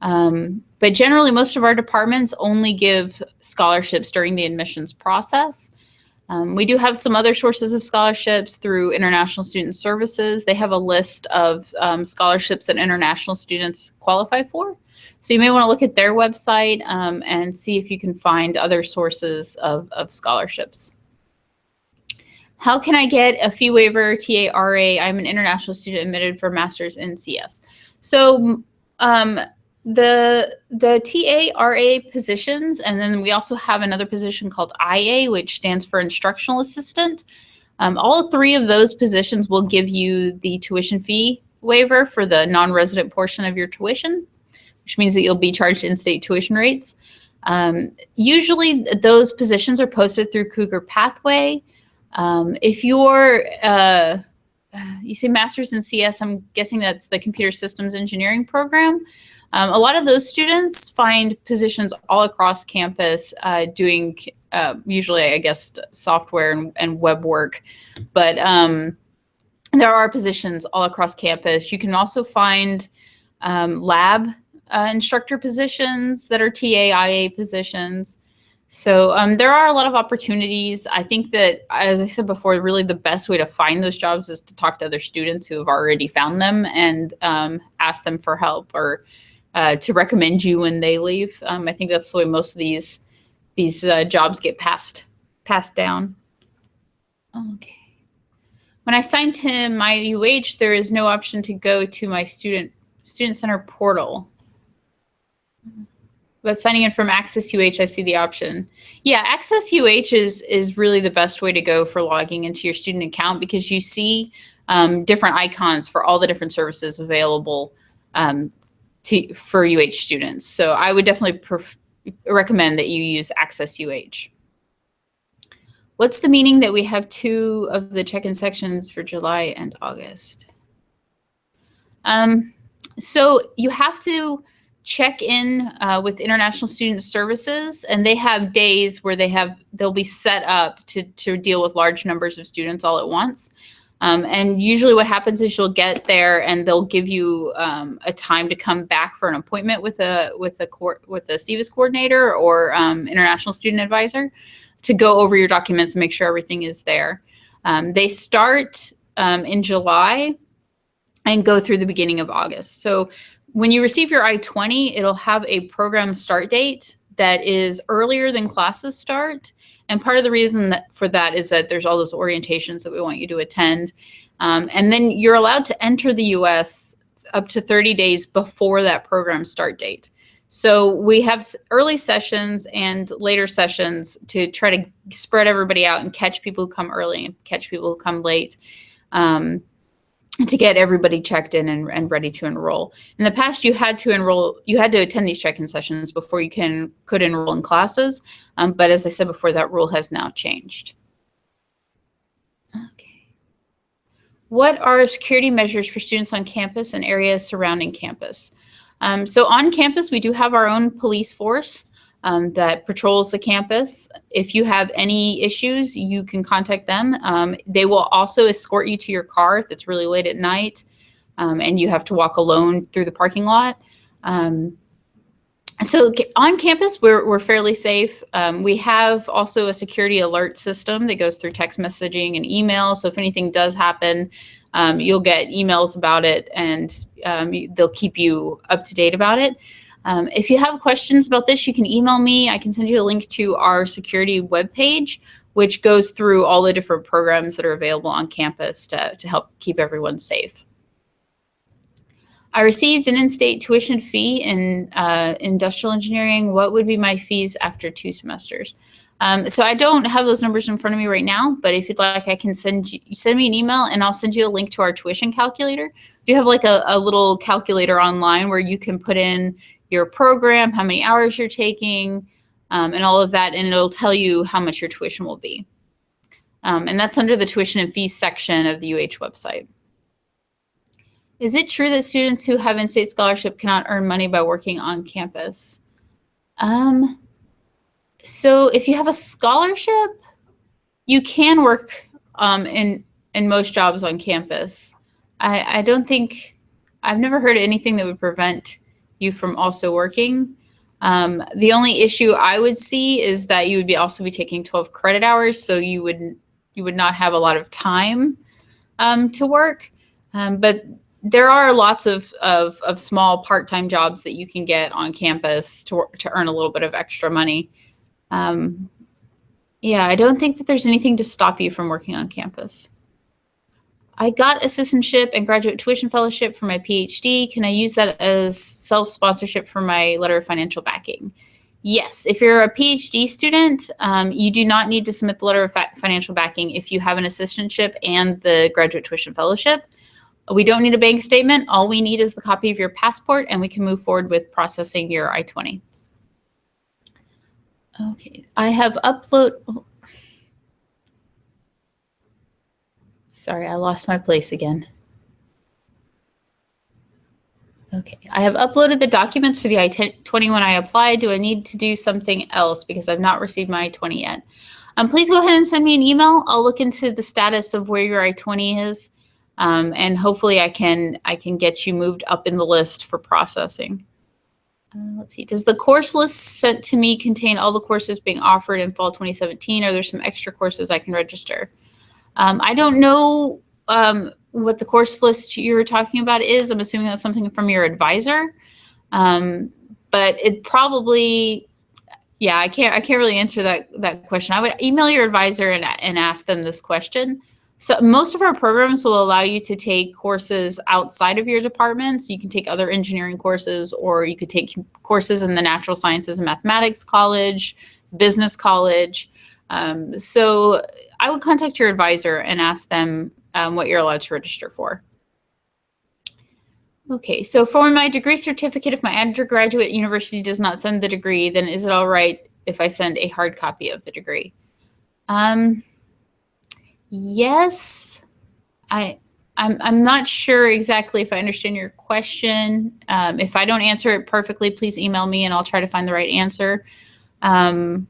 But generally, most of our departments only give scholarships during the admissions process. We do have some other sources of scholarships through International Student Services. They have a list of scholarships that international students qualify for. So you may want to look at their website and see if you can find other sources of scholarships. How can I get a fee waiver, TARA? I'm an international student admitted for master's in CS. So the TARA positions, and then we also have another position called IA, which stands for instructional assistant. All three of those positions will give you the tuition fee waiver for the non-resident portion of your tuition, which means that you'll be charged in-state tuition rates. Usually those positions are posted through Cougar Pathway. If you're, you say master's in CS, I'm guessing that's the computer systems engineering program. A lot of those students find positions all across campus doing usually, I guess, software and web work. But there are positions all across campus. You can also find lab instructor positions that are TAIA positions. So there are a lot of opportunities. I think that, as I said before, really the best way to find those jobs is to talk to other students who have already found them and ask them for help or to recommend you when they leave. I think that's the way most of these jobs get passed down. Okay. When I signed to my UH, there is no option to go to my student center portal. But signing in from Access UH, I see the option. Yeah, Access UH is really the best way to go for logging into your student account because you see different icons for all the different services available for UH students. So I would definitely recommend that you use Access UH. What's the meaning that we have 2 of the check-in sections for July and August? So you have to check in with International Student Services, and they have days where they'll be set up to deal with large numbers of students all at once. And usually what happens is you'll get there and they'll give you a time to come back for an appointment with a SEVIS coordinator or international student advisor to go over your documents and make sure everything is there. They start in July and go through the beginning of August. So when you receive your I-20, it'll have a program start date that is earlier than classes start. And part of the reason for that is that there's all those orientations that we want you to attend. And then you're allowed to enter the US up to 30 days before that program start date. So we have early sessions and later sessions to try to spread everybody out and catch people who come early and catch people who come late. To get everybody checked in and ready to enroll. In the past, you had to attend these check-in sessions before you could enroll in classes. But as I said before, that rule has now changed. Okay. What are security measures for students on campus and areas surrounding campus? So on campus, we do have our own police force that patrols the campus. If you have any issues, you can contact them. They will also escort you to your car if it's really late at night and you have to walk alone through the parking lot. So on campus, we're fairly safe. We have also a security alert system that goes through text messaging and email. So if anything does happen, you'll get emails about it, and they'll keep you up to date about it. If you have questions about this, you can email me. I can send you a link to our security webpage, which goes through all the different programs that are available on campus to help keep everyone safe. I received an in-state tuition fee in industrial engineering. What would be my fees after 2 semesters? So I don't have those numbers in front of me right now, but if you'd like, I can send me an email, and I'll send you a link to our tuition calculator. We have like a little calculator online where you can put in your program, how many hours you're taking, and all of that, and it'll tell you how much your tuition will be. And that's under the tuition and fees section of the UH website. Is it true that students who have in-state scholarship cannot earn money by working on campus? So if you have a scholarship, you can work in most jobs on campus. I don't think, I've never heard of anything that would prevent you from also working. The only issue I would see is that you would also be taking 12 credit hours, so you would not have a lot of time to work. But there are lots of small part-time jobs that you can get on campus to earn a little bit of extra money. Yeah, I don't think that there's anything to stop you from working on campus. I got assistantship and graduate tuition fellowship for my PhD. Can I use that as self-sponsorship for my letter of financial backing? Yes, if you're a PhD student, you do not need to submit the letter of financial backing if you have an assistantship and the graduate tuition fellowship. We don't need a bank statement. All we need is the copy of your passport, and we can move forward with processing your I-20. Okay, I have Sorry, I lost my place again. Okay, I have uploaded the documents for the I-20 when I applied. Do I need to do something else because I've not received my I-20 yet? Please go ahead and send me an email. I'll look into the status of where your I-20 is. And hopefully I can get you moved up in the list for processing. Let's see. Does the course list sent to me contain all the courses being offered in fall 2017? Or are there some extra courses I can register? I don't know what the course list you were talking about is. I'm assuming that's something from your advisor. But it probably, yeah, I can't really answer that question. I would email your advisor and ask them this question. So most of our programs will allow you to take courses outside of your department. So you can take other engineering courses, or you could take courses in the natural sciences and mathematics college, business college. So I would contact your advisor and ask them what you're allowed to register for. Okay, so for my degree certificate, if my undergraduate university does not send the degree, then is it all right if I send a hard copy of the degree? Yes, I'm not sure exactly if I understand your question. If I don't answer it perfectly, please email me and I'll try to find the right answer. I'm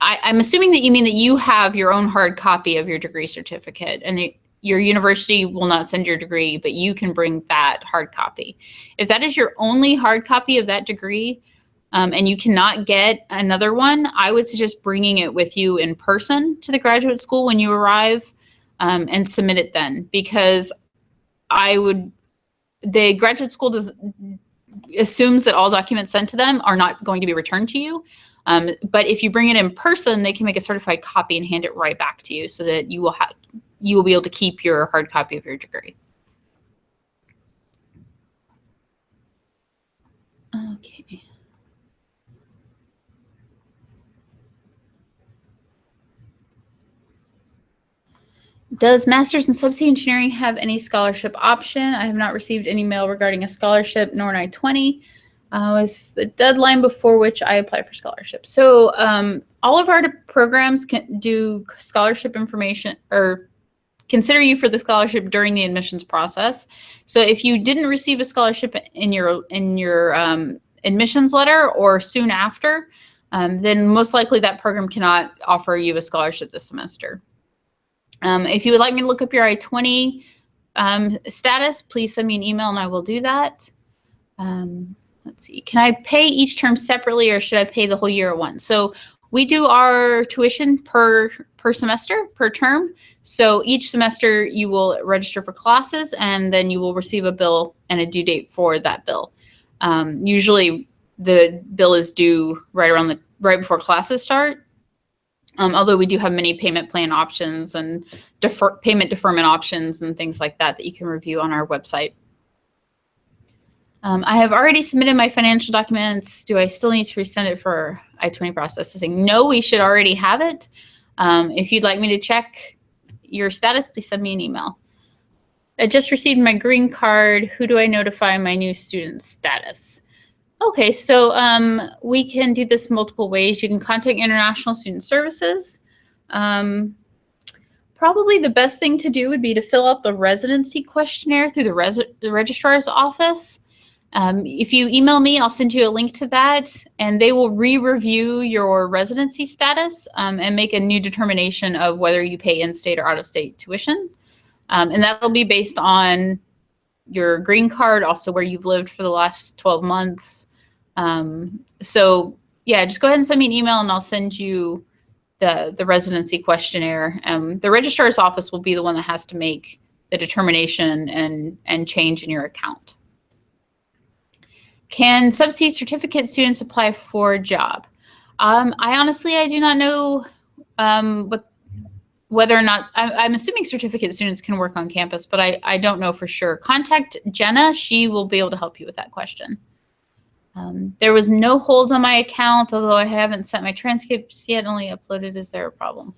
assuming that you mean that you have your own hard copy of your degree certificate, and your university will not send your degree, but you can bring that hard copy. If that is your only hard copy of that degree, and you cannot get another one, I would suggest bringing it with you in person to the graduate school when you arrive, and submit it then, because the graduate school assumes that all documents sent to them are not going to be returned to you. But if you bring it in person, they can make a certified copy and hand it right back to you, so that you will be able to keep your hard copy of your degree. Okay. Does Master's in Subsea Engineering have any scholarship option? I have not received any mail regarding a scholarship, nor an I-20. Was the deadline before which I apply for scholarship. So all of our programs can do scholarship information, or consider you for the scholarship during the admissions process. So if you didn't receive a scholarship in your admissions letter or soon after, then most likely that program cannot offer you a scholarship this semester. If you would like me to look up your I-20 status, please send me an email and I will do that. let's see, can I pay each term separately or should I pay the whole year at once? So we do our tuition per semester, per term. So each semester you will register for classes and then you will receive a bill and a due date for that bill. Usually the bill is due right before classes start. Although we do have many payment plan options and payment deferment options and things like that you can review on our website. I have already submitted my financial documents. Do I still need to resend it for I-20 processing? No, we should already have it. If you'd like me to check your status, please send me an email. I just received my green card. Who do I notify my new student status? Okay, so we can do this multiple ways. You can contact International Student Services. Probably the best thing to do would be to fill out the residency questionnaire through the registrar's office. If you email me, I'll send you a link to that, and they will re-review your residency status and make a new determination of whether you pay in-state or out-of-state tuition. And that'll be based on your green card, also where you've lived for the last 12 months. So yeah, just go ahead and send me an email and I'll send you the residency questionnaire. The registrar's office will be the one that has to make the determination and change in your account. Can subsidy certificate students apply for a job? I do not know whether or not, I'm assuming certificate students can work on campus, but I don't know for sure. Contact Jenna. She will be able to help you with that question. There was no hold on my account, although I haven't sent my transcripts yet, only uploaded. Is there a problem?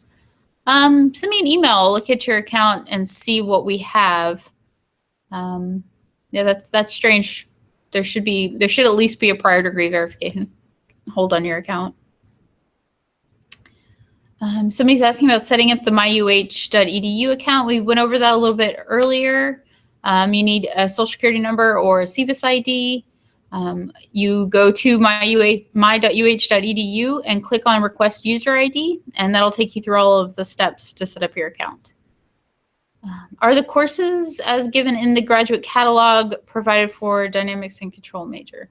Send me an email, look at your account and see what we have. Yeah, that's strange. There should at least be a prior degree verification hold on your account. Somebody's asking about setting up the myuh.edu account. We went over that a little bit earlier. You need a social security number or a CVIS ID. You go to my.uh.edu and click on request user ID, and that'll take you through all of the steps to set up your account. Are the courses as given in the graduate catalog provided for dynamics and control major?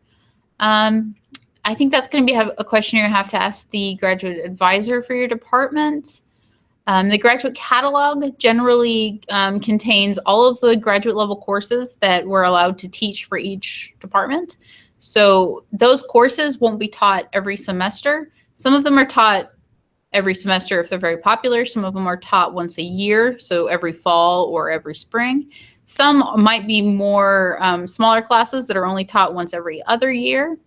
I think that's going to be a question you have to ask the graduate advisor for your department. The graduate catalog generally contains all of the graduate level courses that we're allowed to teach for each department. So those courses won't be taught every semester. Some of them are taught every semester if they're very popular. Some of them are taught once a year, so every fall or every spring. Some might be more smaller classes that are only taught once every other year.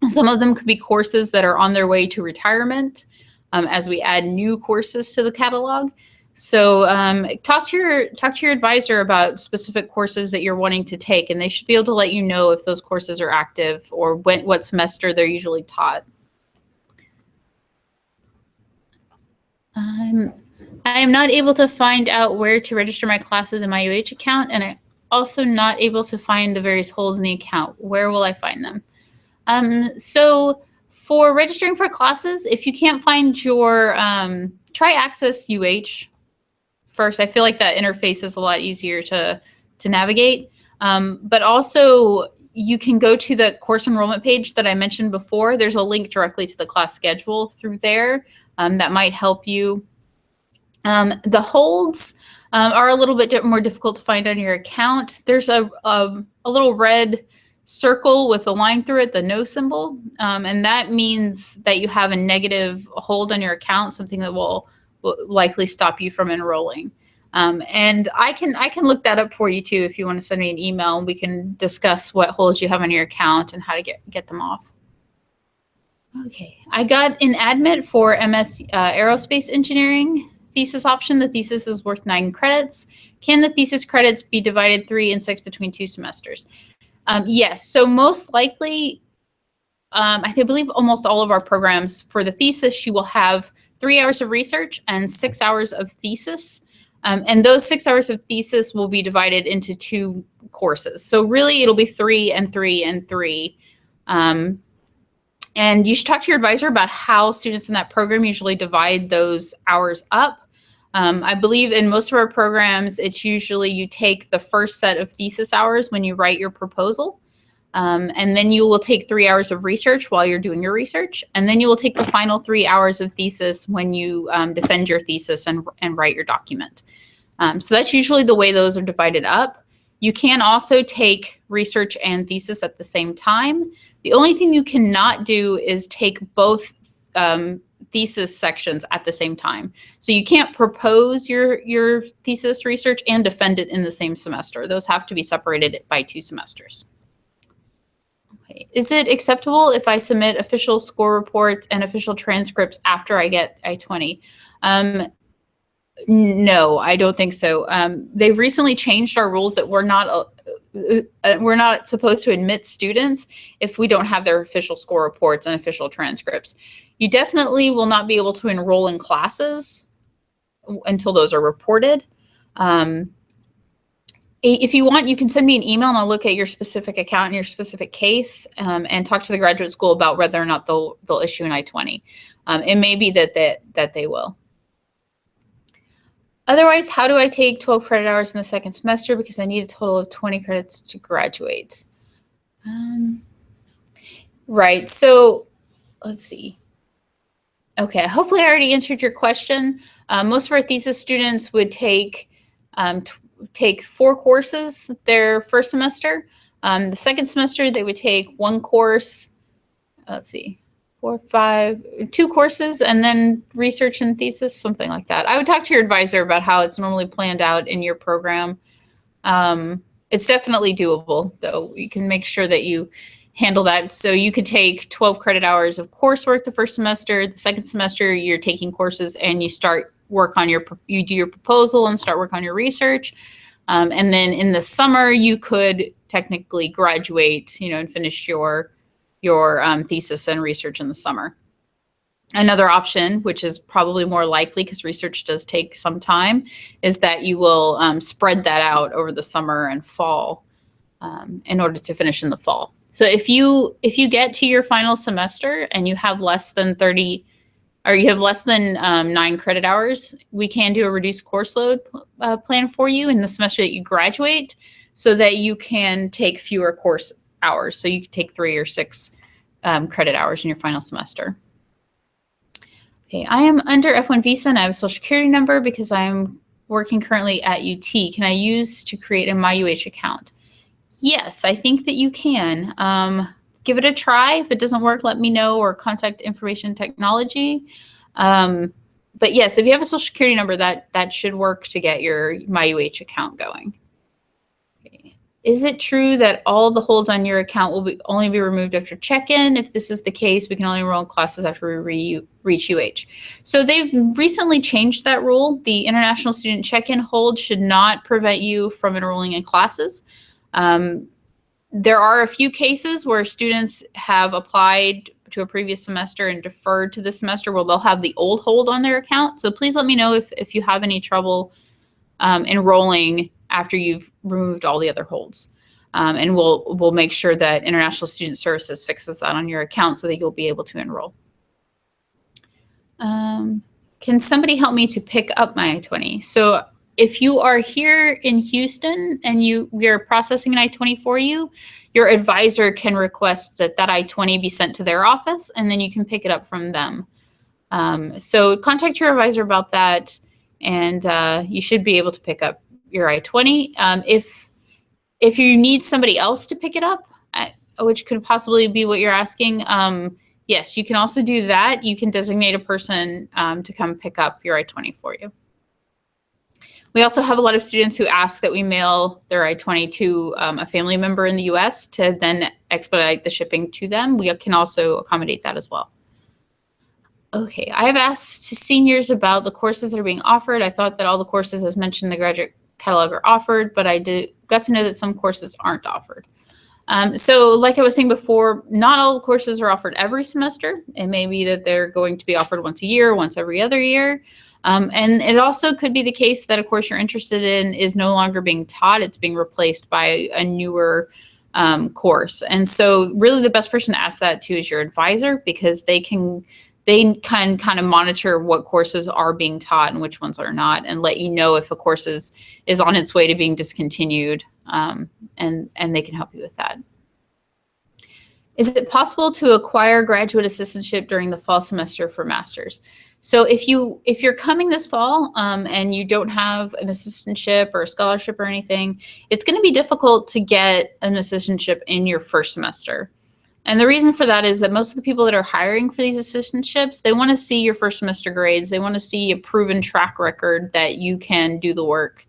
Some of them could be courses that are on their way to retirement as we add new courses to the catalog. So talk to your advisor about specific courses that you're wanting to take, and they should be able to let you know if those courses are active or what semester they're usually taught. I am not able to find out where to register my classes in my UH account, and I'm also not able to find the various holes in the account. Where will I find them? So for registering for classes, if you can't find your, try Access UH first. I feel like that interface is a lot easier to navigate. But also you can go to the course enrollment page that I mentioned before. There's a link directly to the class schedule through there. That might help you. The holds are a little bit more difficult to find on your account. There's a little red circle with a line through it, the no symbol, and that means that you have a negative hold on your account, something that will likely stop you from enrolling. And I can look that up for you too if you want to send me an email, and we can discuss what holds you have on your account and how to get them off. Okay, I got an admit for MS Aerospace Engineering thesis option. The thesis is worth 9 credits. Can the thesis credits be divided 3 and 6 between 2 semesters? Yes, so most likely, I believe almost all of our programs for the thesis, you will have 3 hours of research and 6 hours of thesis. And those 6 hours of thesis will be divided into 2 courses. So really it'll be 3 and 3 and 3. And you should talk to your advisor about how students in that program usually divide those hours up. I believe in most of our programs, it's usually you take the first set of thesis hours when you write your proposal. And then you will take 3 hours of research while you're doing your research. And then you will take the final 3 hours of thesis when you defend your thesis and write your document. So that's usually the way those are divided up. You can also take research and thesis at the same time. The only thing you cannot do is take both thesis sections at the same time. So you can't propose your thesis research and defend it in the same semester. Those have to be separated by 2 semesters. Okay. Is it acceptable if I submit official score reports and official transcripts after I get I-20? No, I don't think so. They've recently changed our rules that we're not supposed to admit students if we don't have their official score reports and official transcripts. You definitely will not be able to enroll in classes until those are reported. If you want, you can send me an email and I'll look at your specific account and your specific case and talk to the graduate school about whether or not they'll issue an I-20. It may be that they will. Otherwise, how do I take 12 credit hours in the second semester because I need a total of 20 credits to graduate? Right, so let's see. Okay, hopefully I already answered your question. Most of our thesis students would take 4 courses their first semester. The second semester, they would take 1 course, let's see, 4, 5, 2 courses, and then research and thesis, something like that. I would talk to your advisor about how it's normally planned out in your program. It's definitely doable, though. You can make sure that you handle that. So you could take 12 credit hours of coursework the first semester. The second semester, you're taking courses and you start work on you do your proposal and start work on your research. And then in the summer, you could technically graduate, and finish your thesis and research in the summer. Another option, which is probably more likely because research does take some time, is that you will spread that out over the summer and fall in order to finish in the fall. So if you get to your final semester and you have less than 30 or you have less than 9 credit hours, we can do a reduced course load plan for you in the semester that you graduate so that you can take fewer course hours. So you could take 3 or 6 credit hours in your final semester. Okay, I am under F1 visa and I have a social security number because I'm working currently at UT. Can I use to create a MyUH account? Yes, I think that you can. Give it a try. If it doesn't work, let me know or contact Information Technology. But yes, if you have a social security number, that should work to get your MyUH account going. Okay. Is it true that all the holds on your account will only be removed after check-in? If this is the case, we can only enroll in classes after we reach UH. So they've recently changed that rule. The international student check-in hold should not prevent you from enrolling in classes. There are a few cases where students have applied to a previous semester and deferred to this semester where they'll have the old hold on their account. So please let me know if you have any trouble enrolling after you've removed all the other holds. And we'll make sure that International Student Services fixes that on your account so that you'll be able to enroll. Can somebody help me to pick up my I-20? So if you are here in Houston and we are processing an I-20 for you, your advisor can request that I-20 be sent to their office, and then you can pick it up from them. So contact your advisor about that, and you should be able to pick up your I-20. If you need somebody else to pick it up, which could possibly be what you're asking, yes, you can also do that. You can designate a person to come pick up your I-20 for you. We also have a lot of students who ask that we mail their I-20 to a family member in the US to then expedite the shipping to them. We can also accommodate that as well. Okay, I have asked seniors about the courses that are being offered. I thought that all the courses as mentioned in the graduate catalog are offered, but I got to know that some courses aren't offered. So like I was saying before, not all the courses are offered every semester. It may be that they're going to be offered once a year, once every other year. And it also could be the case that a course you're interested in is no longer being taught. It's being replaced by a newer course. And so really the best person to ask that to is your advisor, because they can kind of monitor what courses are being taught and which ones are not, and let you know if a course is on its way to being discontinued, and they can help you with that. Is it possible to acquire graduate assistantship during the fall semester for masters? So if you're coming this fall and you don't have an assistantship or a scholarship or anything, it's going to be difficult to get an assistantship in your first semester. And the reason for that is that most of the people that are hiring for these assistantships, they want to see your first semester grades. They want to see a proven track record that you can do the work.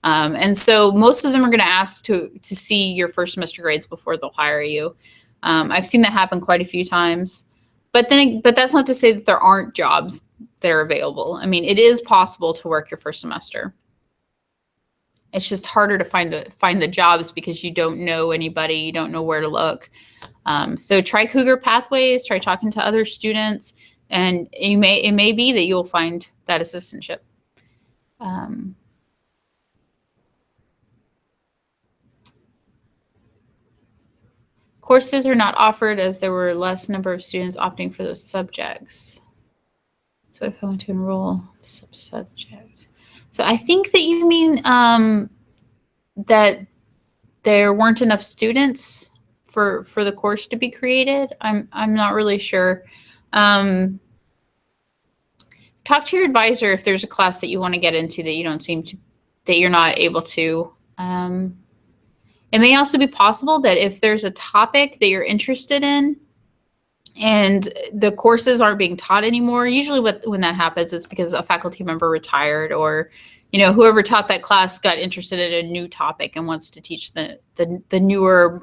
And so most of them are going to ask to see your first semester grades before they'll hire you. I've seen that happen quite a few times. But that's not to say that there aren't jobs that are available. I mean, it is possible to work your first semester. It's just harder to find the jobs because you don't know anybody, you don't know where to look. So try Cougar Pathways, try talking to other students, and it may be that you'll find that assistantship. Courses are not offered as there were less number of students opting for those subjects. So what if I want to enroll subjects? So I think that you mean that there weren't enough students for the course to be created. I'm not really sure. Talk to your advisor if there's a class that you want to get into that you're not able to. It may also be possible that if there's a topic that you're interested in and the courses aren't being taught anymore, usually when that happens, it's because a faculty member retired or, whoever taught that class got interested in a new topic and wants to teach the newer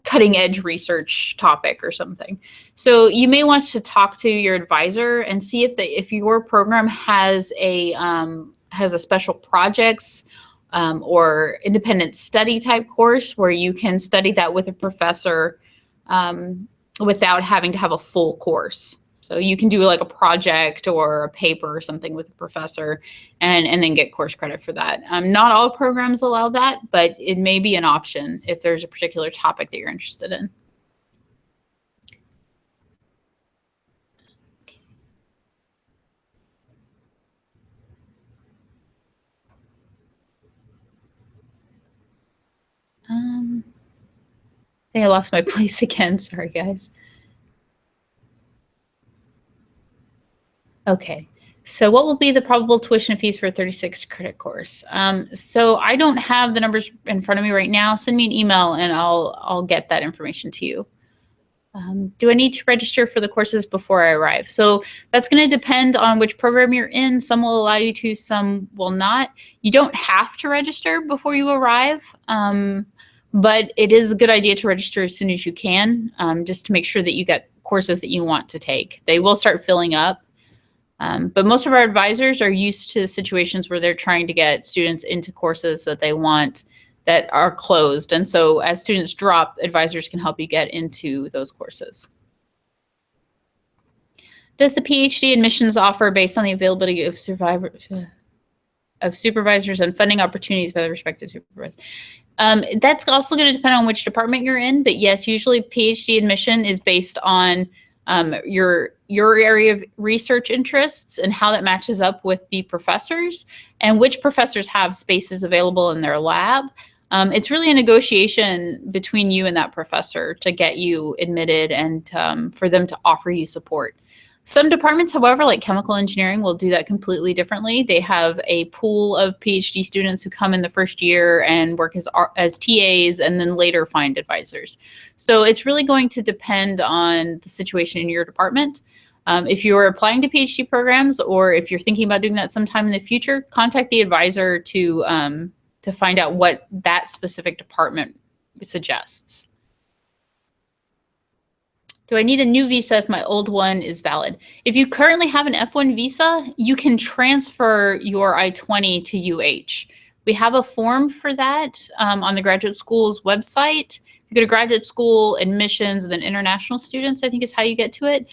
cutting edge research topic or something. So you may want to talk to your advisor and see if your program has a special projects or independent study type course where you can study that with a professor without having to have a full course. So you can do like a project or a paper or something with a professor and then get course credit for that. Not all programs allow that, but it may be an option if there's a particular topic that you're interested in. I think I lost my place again. Sorry, guys. Okay. So what will be the probable tuition fees for a 36 credit course? So I don't have the numbers in front of me right now. Send me an email and I'll get that information to you. Do I need to register for the courses before I arrive? So that's going to depend on which program you're in. Some will allow you to, some will not. You don't have to register before you arrive, but it is a good idea to register as soon as you can, just to make sure that you get courses that you want to take. They will start filling up. But most of our advisors are used to situations where they're trying to get students into courses that they want that are closed. And so as students drop, advisors can help you get into those courses. Does the PhD admissions offer based on the availability of supervisors and funding opportunities by the respective supervisors? That's also going to depend on which department you're in. But yes, usually PhD admission is based on your area of research interests and how that matches up with the professors and which professors have spaces available in their lab. It's really a negotiation between you and that professor to get you admitted and for them to offer you support. Some departments, however, like chemical engineering, will do that completely differently. They have a pool of PhD students who come in the first year and work as TAs and then later find advisors. So it's really going to depend on the situation in your department. If you're applying to PhD programs or if you're thinking about doing that sometime in the future, contact the advisor to find out what that specific department suggests. Do I need a new visa if my old one is valid? If you currently have an F1 visa, you can transfer your I-20 to UH. We have a form for that on the graduate school's website. You go to graduate school admissions and then international students, I think is how you get to it.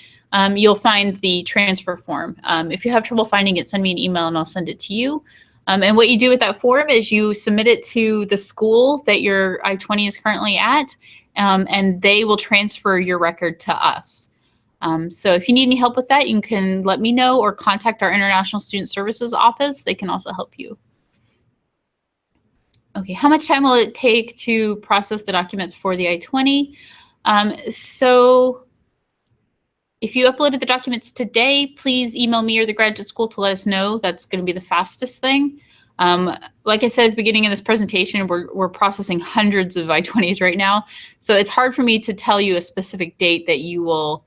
You'll find the transfer form. If you have trouble finding it, send me an email and I'll send it to you. And what you do with that form is you submit it to the school that your I-20 is currently at, and they will transfer your record to us. So if you need any help with that, you can let me know or contact our International Student Services office. They can also help you. Okay, how much time will it take to process the documents for the I-20? So if you uploaded the documents today, please email me or the graduate school to let us know. That's going to be the fastest thing. Like I said at the beginning of this presentation, we're processing hundreds of I-20s right now. So it's hard for me to tell you a specific date that you will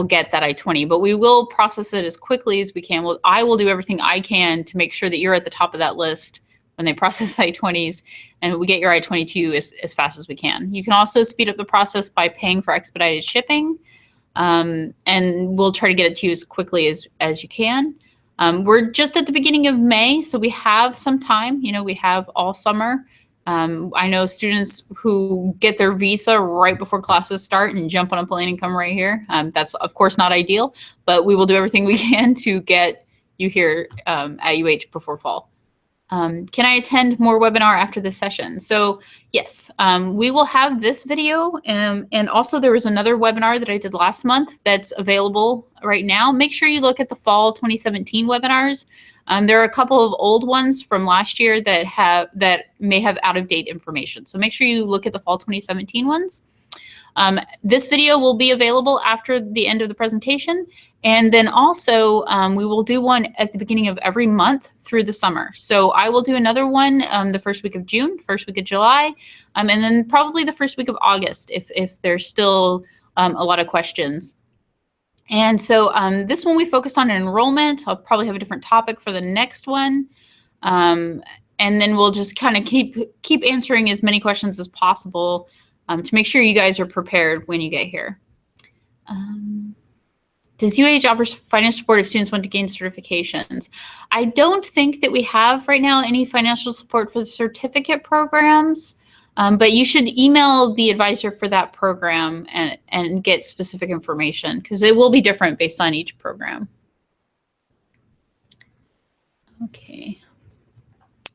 get that I-20, but we will process it as quickly as we can. I will do everything I can to make sure that you're at the top of that list when they process I-20s, and we get your I-22 as fast as we can. You can also speed up the process by paying for expedited shipping, and we'll try to get it to you as quickly as you can. We're just at the beginning of May, so we have some time. We have all summer. I know students who get their visa right before classes start and jump on a plane and come right here. That's, of course, not ideal, but we will do everything we can to get you here at UH before fall. Can I attend more webinar after this session? So yes, we will have this video, and also there was another webinar that I did last month that's available right now. Make sure you look at the fall 2017 webinars. There are a couple of old ones from last year that may have out-of-date information. So make sure you look at the fall 2017 ones. This video will be available after the end of the presentation. And then also we will do one at the beginning of every month through the summer. So I will do another one the first week of June, first week of July, and then probably the first week of August if there's still a lot of questions. And so this one we focused on enrollment. I'll probably have a different topic for the next one. And then we'll just kind of keep answering as many questions as possible to make sure you guys are prepared when you get here. Does UH offer financial support if students want to gain certifications? I don't think that we have right now any financial support for the certificate programs, but you should email the advisor for that program and get specific information because it will be different based on each program. Okay.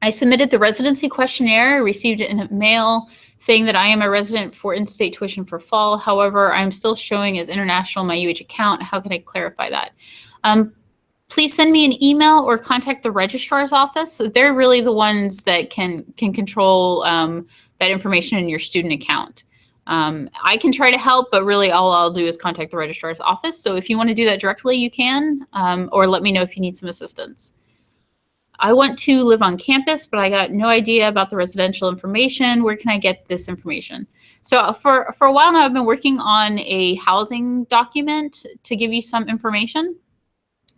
I submitted the residency questionnaire, received it in a mail saying that I am a resident for in-state tuition for fall. However, I'm still showing as international my UH account. How can I clarify that? Please send me an email or contact the registrar's office. They're really the ones that can control that information in your student account. I can try to help, but really all I'll do is contact the registrar's office. So if you want to do that directly, you can, or let me know if you need some assistance. I want to live on campus, but I got no idea about the residential information. Where can I get this information? So for a while now, I've been working on a housing document to give you some information.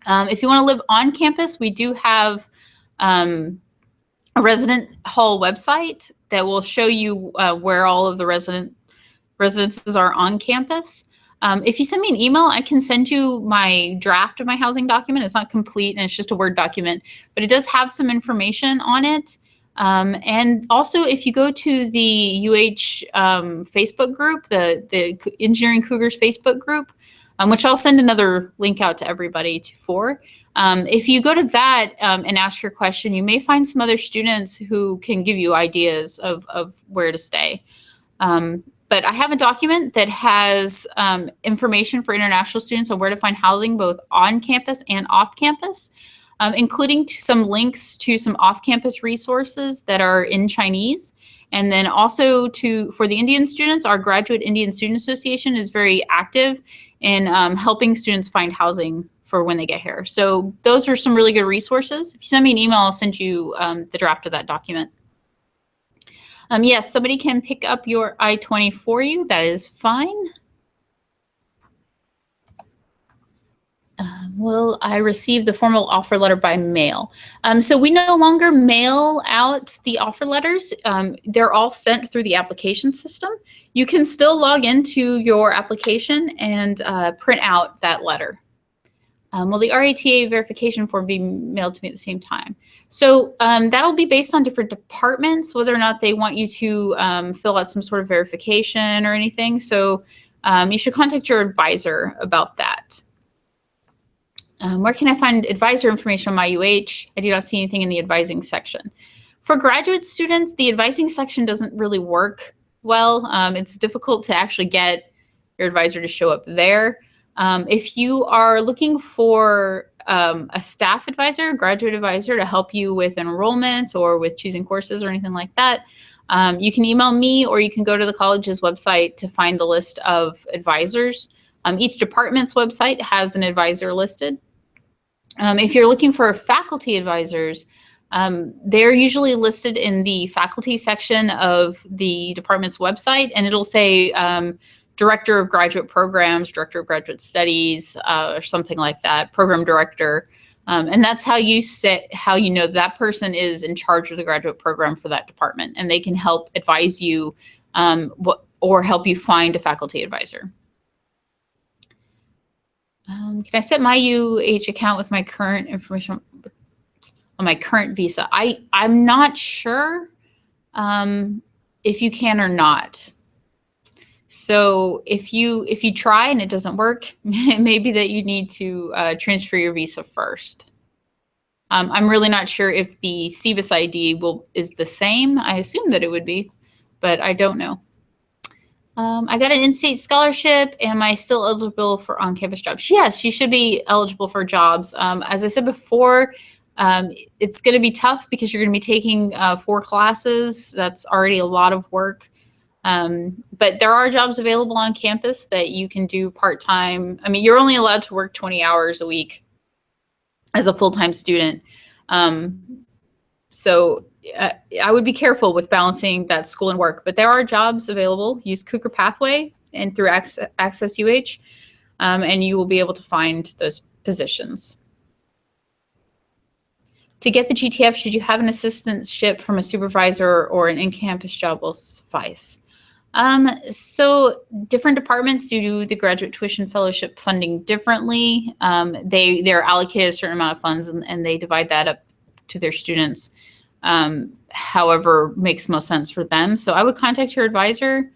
If you want to live on campus, we do have a resident hall website that will show you where all of the residences are on campus. If you send me an email, I can send you my draft of my housing document. It's not complete and it's just a Word document, but it does have some information on it. And also, if you go to the UH Facebook group, the Engineering Cougars Facebook group, which I'll send another link out to everybody for. If you go to that and ask your question, you may find some other students who can give you ideas of where to stay. But I have a document that has information for international students on where to find housing both on campus and off campus, including some links to some off-campus resources that are in Chinese. And then also for the Indian students, our Graduate Indian Student Association is very active in helping students find housing for when they get here. So those are some really good resources. If you send me an email, I'll send you the draft of that document. Yes, somebody can pick up your I-20 for you. That is fine. Will I receive the formal offer letter by mail? So we no longer mail out the offer letters. They're all sent through the application system. You can still log into your application and print out that letter. Will the RATA verification form be mailed to me at the same time? So that'll be based on different departments, whether or not they want you to fill out some sort of verification or anything. So you should contact your advisor about that. Where can I find advisor information on my UH? I do not see anything in the advising section. For graduate students, the advising section doesn't really work well. It's difficult to actually get your advisor to show up there. If you are looking for a staff advisor, graduate advisor to help you with enrollment or with choosing courses or anything like that, You can email me, or you can go to the college's website to find the list of advisors. Each department's website has an advisor listed. If you're looking for faculty advisors, they're usually listed in the faculty section of the department's website, and it'll say Director of Graduate Programs, Director of Graduate Studies, or something like that, Program Director. And that's how you know that person is in charge of the graduate program for that department, and they can help advise you or help you find a faculty advisor. Can I set my UH account with my current information on my current visa? I'm not sure if you can or not. So if you try and it doesn't work, maybe that you need to transfer your visa first. I'm really not sure if the CVIS ID is the same. I assume that it would be, but I don't know. I got an in-state scholarship. Am I still eligible for on-campus jobs? Yes, you should be eligible for jobs. As I said before, it's going to be tough because you're going to be taking 4 classes. That's already a lot of work. But there are jobs available on campus that you can do part-time. I mean, you're only allowed to work 20 hours a week as a full-time student. So I would be careful with balancing that school and work, but there are jobs available. Use Cougar Pathway and through Access UH, and you will be able to find those positions. To get the GTF, should you have an assistantship from a supervisor or an in-campus job will suffice? So different departments do the graduate tuition fellowship funding differently. They're allocated a certain amount of funds and they divide that up to their students. However makes most sense for them. So I would contact your advisor.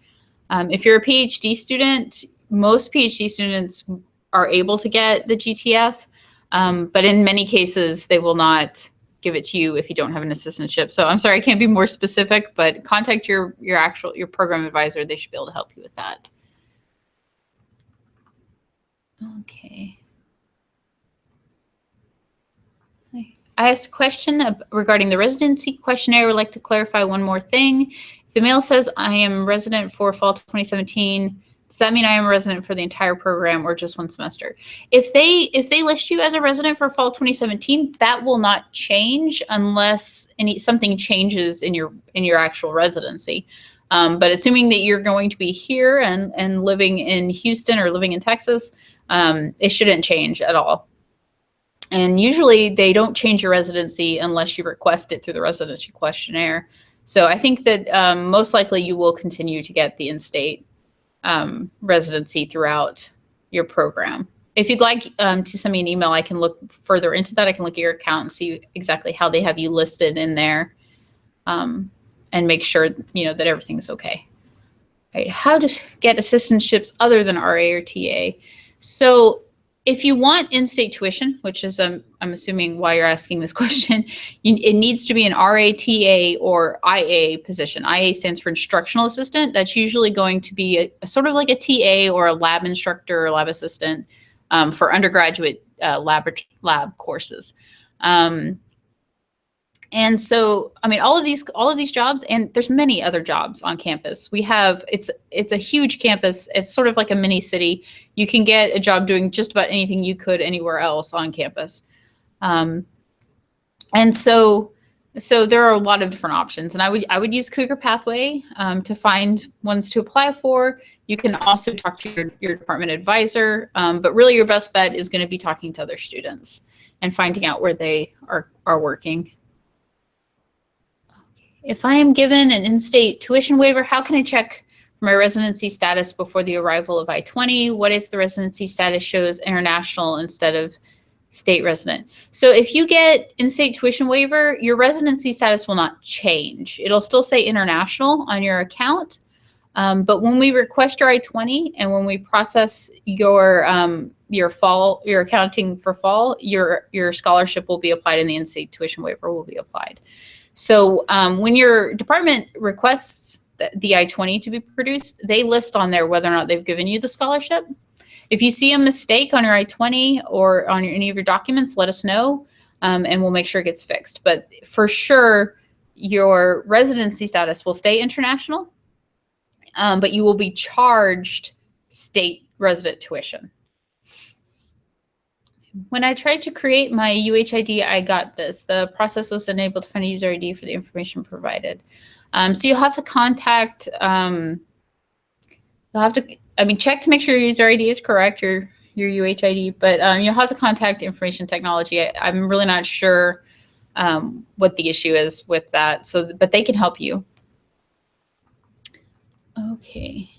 If you're a PhD student, most PhD students are able to get the GTF, but in many cases they will not give it to you if you don't have an assistantship. So I'm sorry, I can't be more specific, but contact your program advisor. They should be able to help you with that. Okay. I asked a question regarding the residency questionnaire. I would like to clarify one more thing. If the mail says I am resident for fall 2017, does that mean I am a resident for the entire program or just one semester? If they list you as a resident for fall 2017, that will not change unless something changes in your actual residency. But assuming that you're going to be here and living in Houston or living in Texas, it shouldn't change at all. And usually they don't change your residency unless you request it through the residency questionnaire. So I think that most likely you will continue to get the in-state residency throughout your program. If you'd like to send me an email, I can look further into that. I can look at your account and see exactly how they have you listed in there, and make sure that everything's okay. All right, how to get assistantships other than RA or TA. So if you want in-state tuition, which is I'm assuming why you're asking this question, it needs to be an RA, TA, or IA position. IA stands for instructional assistant. That's usually going to be a sort of like a TA or a lab instructor or lab assistant for undergraduate lab courses. And so, I mean, all of these jobs, and there's many other jobs on campus. We have, it's a huge campus. It's sort of like a mini city. You can get a job doing just about anything you could anywhere else on campus. And so there are a lot of different options, and I would use Cougar Pathway to find ones to apply for. You can also talk to your department advisor, but really your best bet is going to be talking to other students and finding out where they are working. If I am given an in-state tuition waiver, how can I check my residency status before the arrival of I-20? What if the residency status shows international instead of state resident? So if you get in-state tuition waiver, your residency status will not change. It'll still say international on your account. But when we request your I-20 and when we process your accounting for fall, your scholarship will be applied and the in-state tuition waiver will be applied. So when your department requests the I-20 to be produced, they list on there whether or not they've given you the scholarship. If you see a mistake on your I-20 or on any of your documents, let us know, and we'll make sure it gets fixed. But for sure, your residency status will stay international, but you will be charged state resident tuition. When I tried to create my UHID, I got this. The process was unable to find a user ID for the information provided. So you'll have to contact, check to make sure your user ID is correct, your UHID, but you'll have to contact information technology. I'm really not sure what the issue is with that, but they can help you. Okay.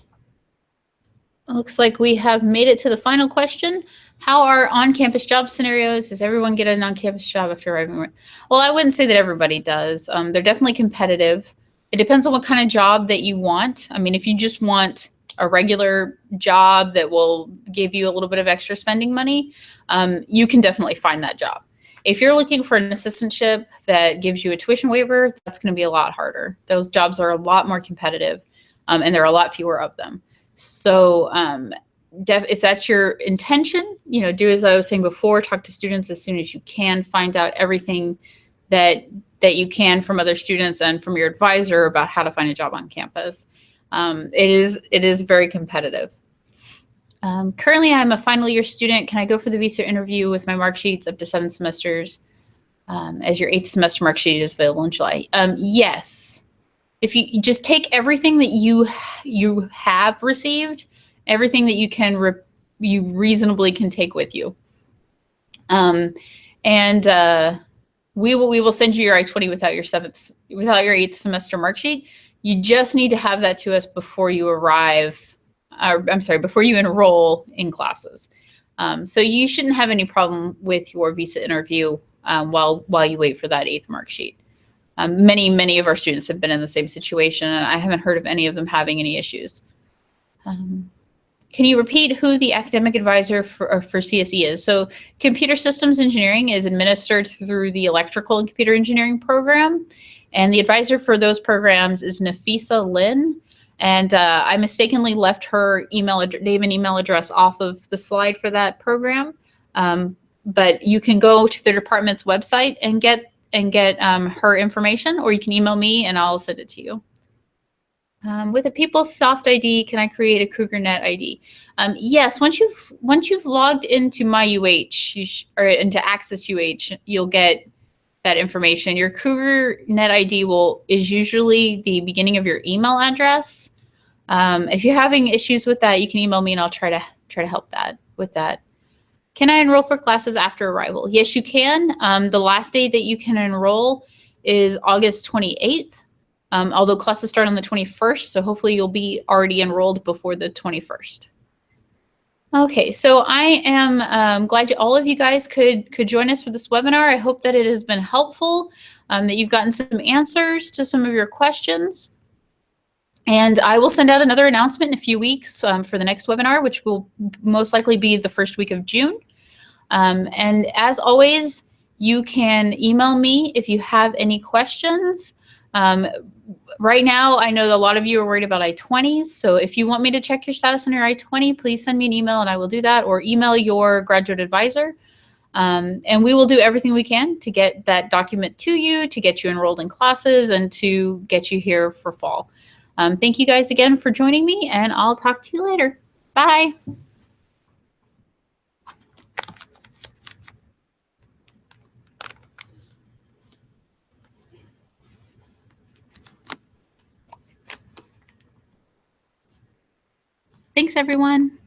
Looks like we have made it to the final question. How are on-campus job scenarios? Does everyone get an on-campus job after arriving? Well, I wouldn't say that everybody does. They're definitely competitive. It depends on what kind of job that you want. I mean, if you just want a regular job that will give you a little bit of extra spending money, you can definitely find that job. If you're looking for an assistantship that gives you a tuition waiver, that's going to be a lot harder. Those jobs are a lot more competitive, and there are a lot fewer of them. So if that's your intention, do as I was saying before, talk to students as soon as you can, find out everything that you can from other students and from your advisor about how to find a job on campus. It is very competitive. Currently, I'm a final year student. Can I go for the visa interview with my mark sheets up to 7 semesters, as your 8th semester mark sheet is available in July? Yes. If you just take everything that you have received, everything that you reasonably can take with you, we will send you your I-20 without your 8th semester mark sheet. You just need to have that to us before you before you enroll in classes. So you shouldn't have any problem with your visa interview while you wait for that 8th mark sheet. Many of our students have been in the same situation, and I haven't heard of any of them having any issues. Can you repeat who the academic advisor for CSE is? So computer systems engineering is administered through the electrical and computer engineering program. And the advisor for those programs is Nafisa Lin. And I mistakenly left her name and email address off of the slide for that program. But you can go to the department's website and get her information, or you can email me and I'll send it to you. With a PeopleSoft ID, can I create a CougarNet ID? Yes, once you've logged into MyUH or into Access UH, you'll get that information. Your CougarNet ID is usually the beginning of your email address. If you're having issues with that, you can email me and I'll try to help with that. Can I enroll for classes after arrival? Yes, you can. The last day that you can enroll is August 28th. Although classes start on the 21st, so hopefully you'll be already enrolled before the 21st. Okay, so I am glad all of you guys could join us for this webinar. I hope that it has been helpful, that you've gotten some answers to some of your questions. And I will send out another announcement in a few weeks for the next webinar, which will most likely be the first week of June. And as always, you can email me if you have any questions. Right now, I know that a lot of you are worried about I-20s. So if you want me to check your status on your I-20, please send me an email and I will do that, or email your graduate advisor. And we will do everything we can to get that document to you, to get you enrolled in classes, and to get you here for fall. Thank you guys again for joining me, and I'll talk to you later. Bye. Thanks, everyone.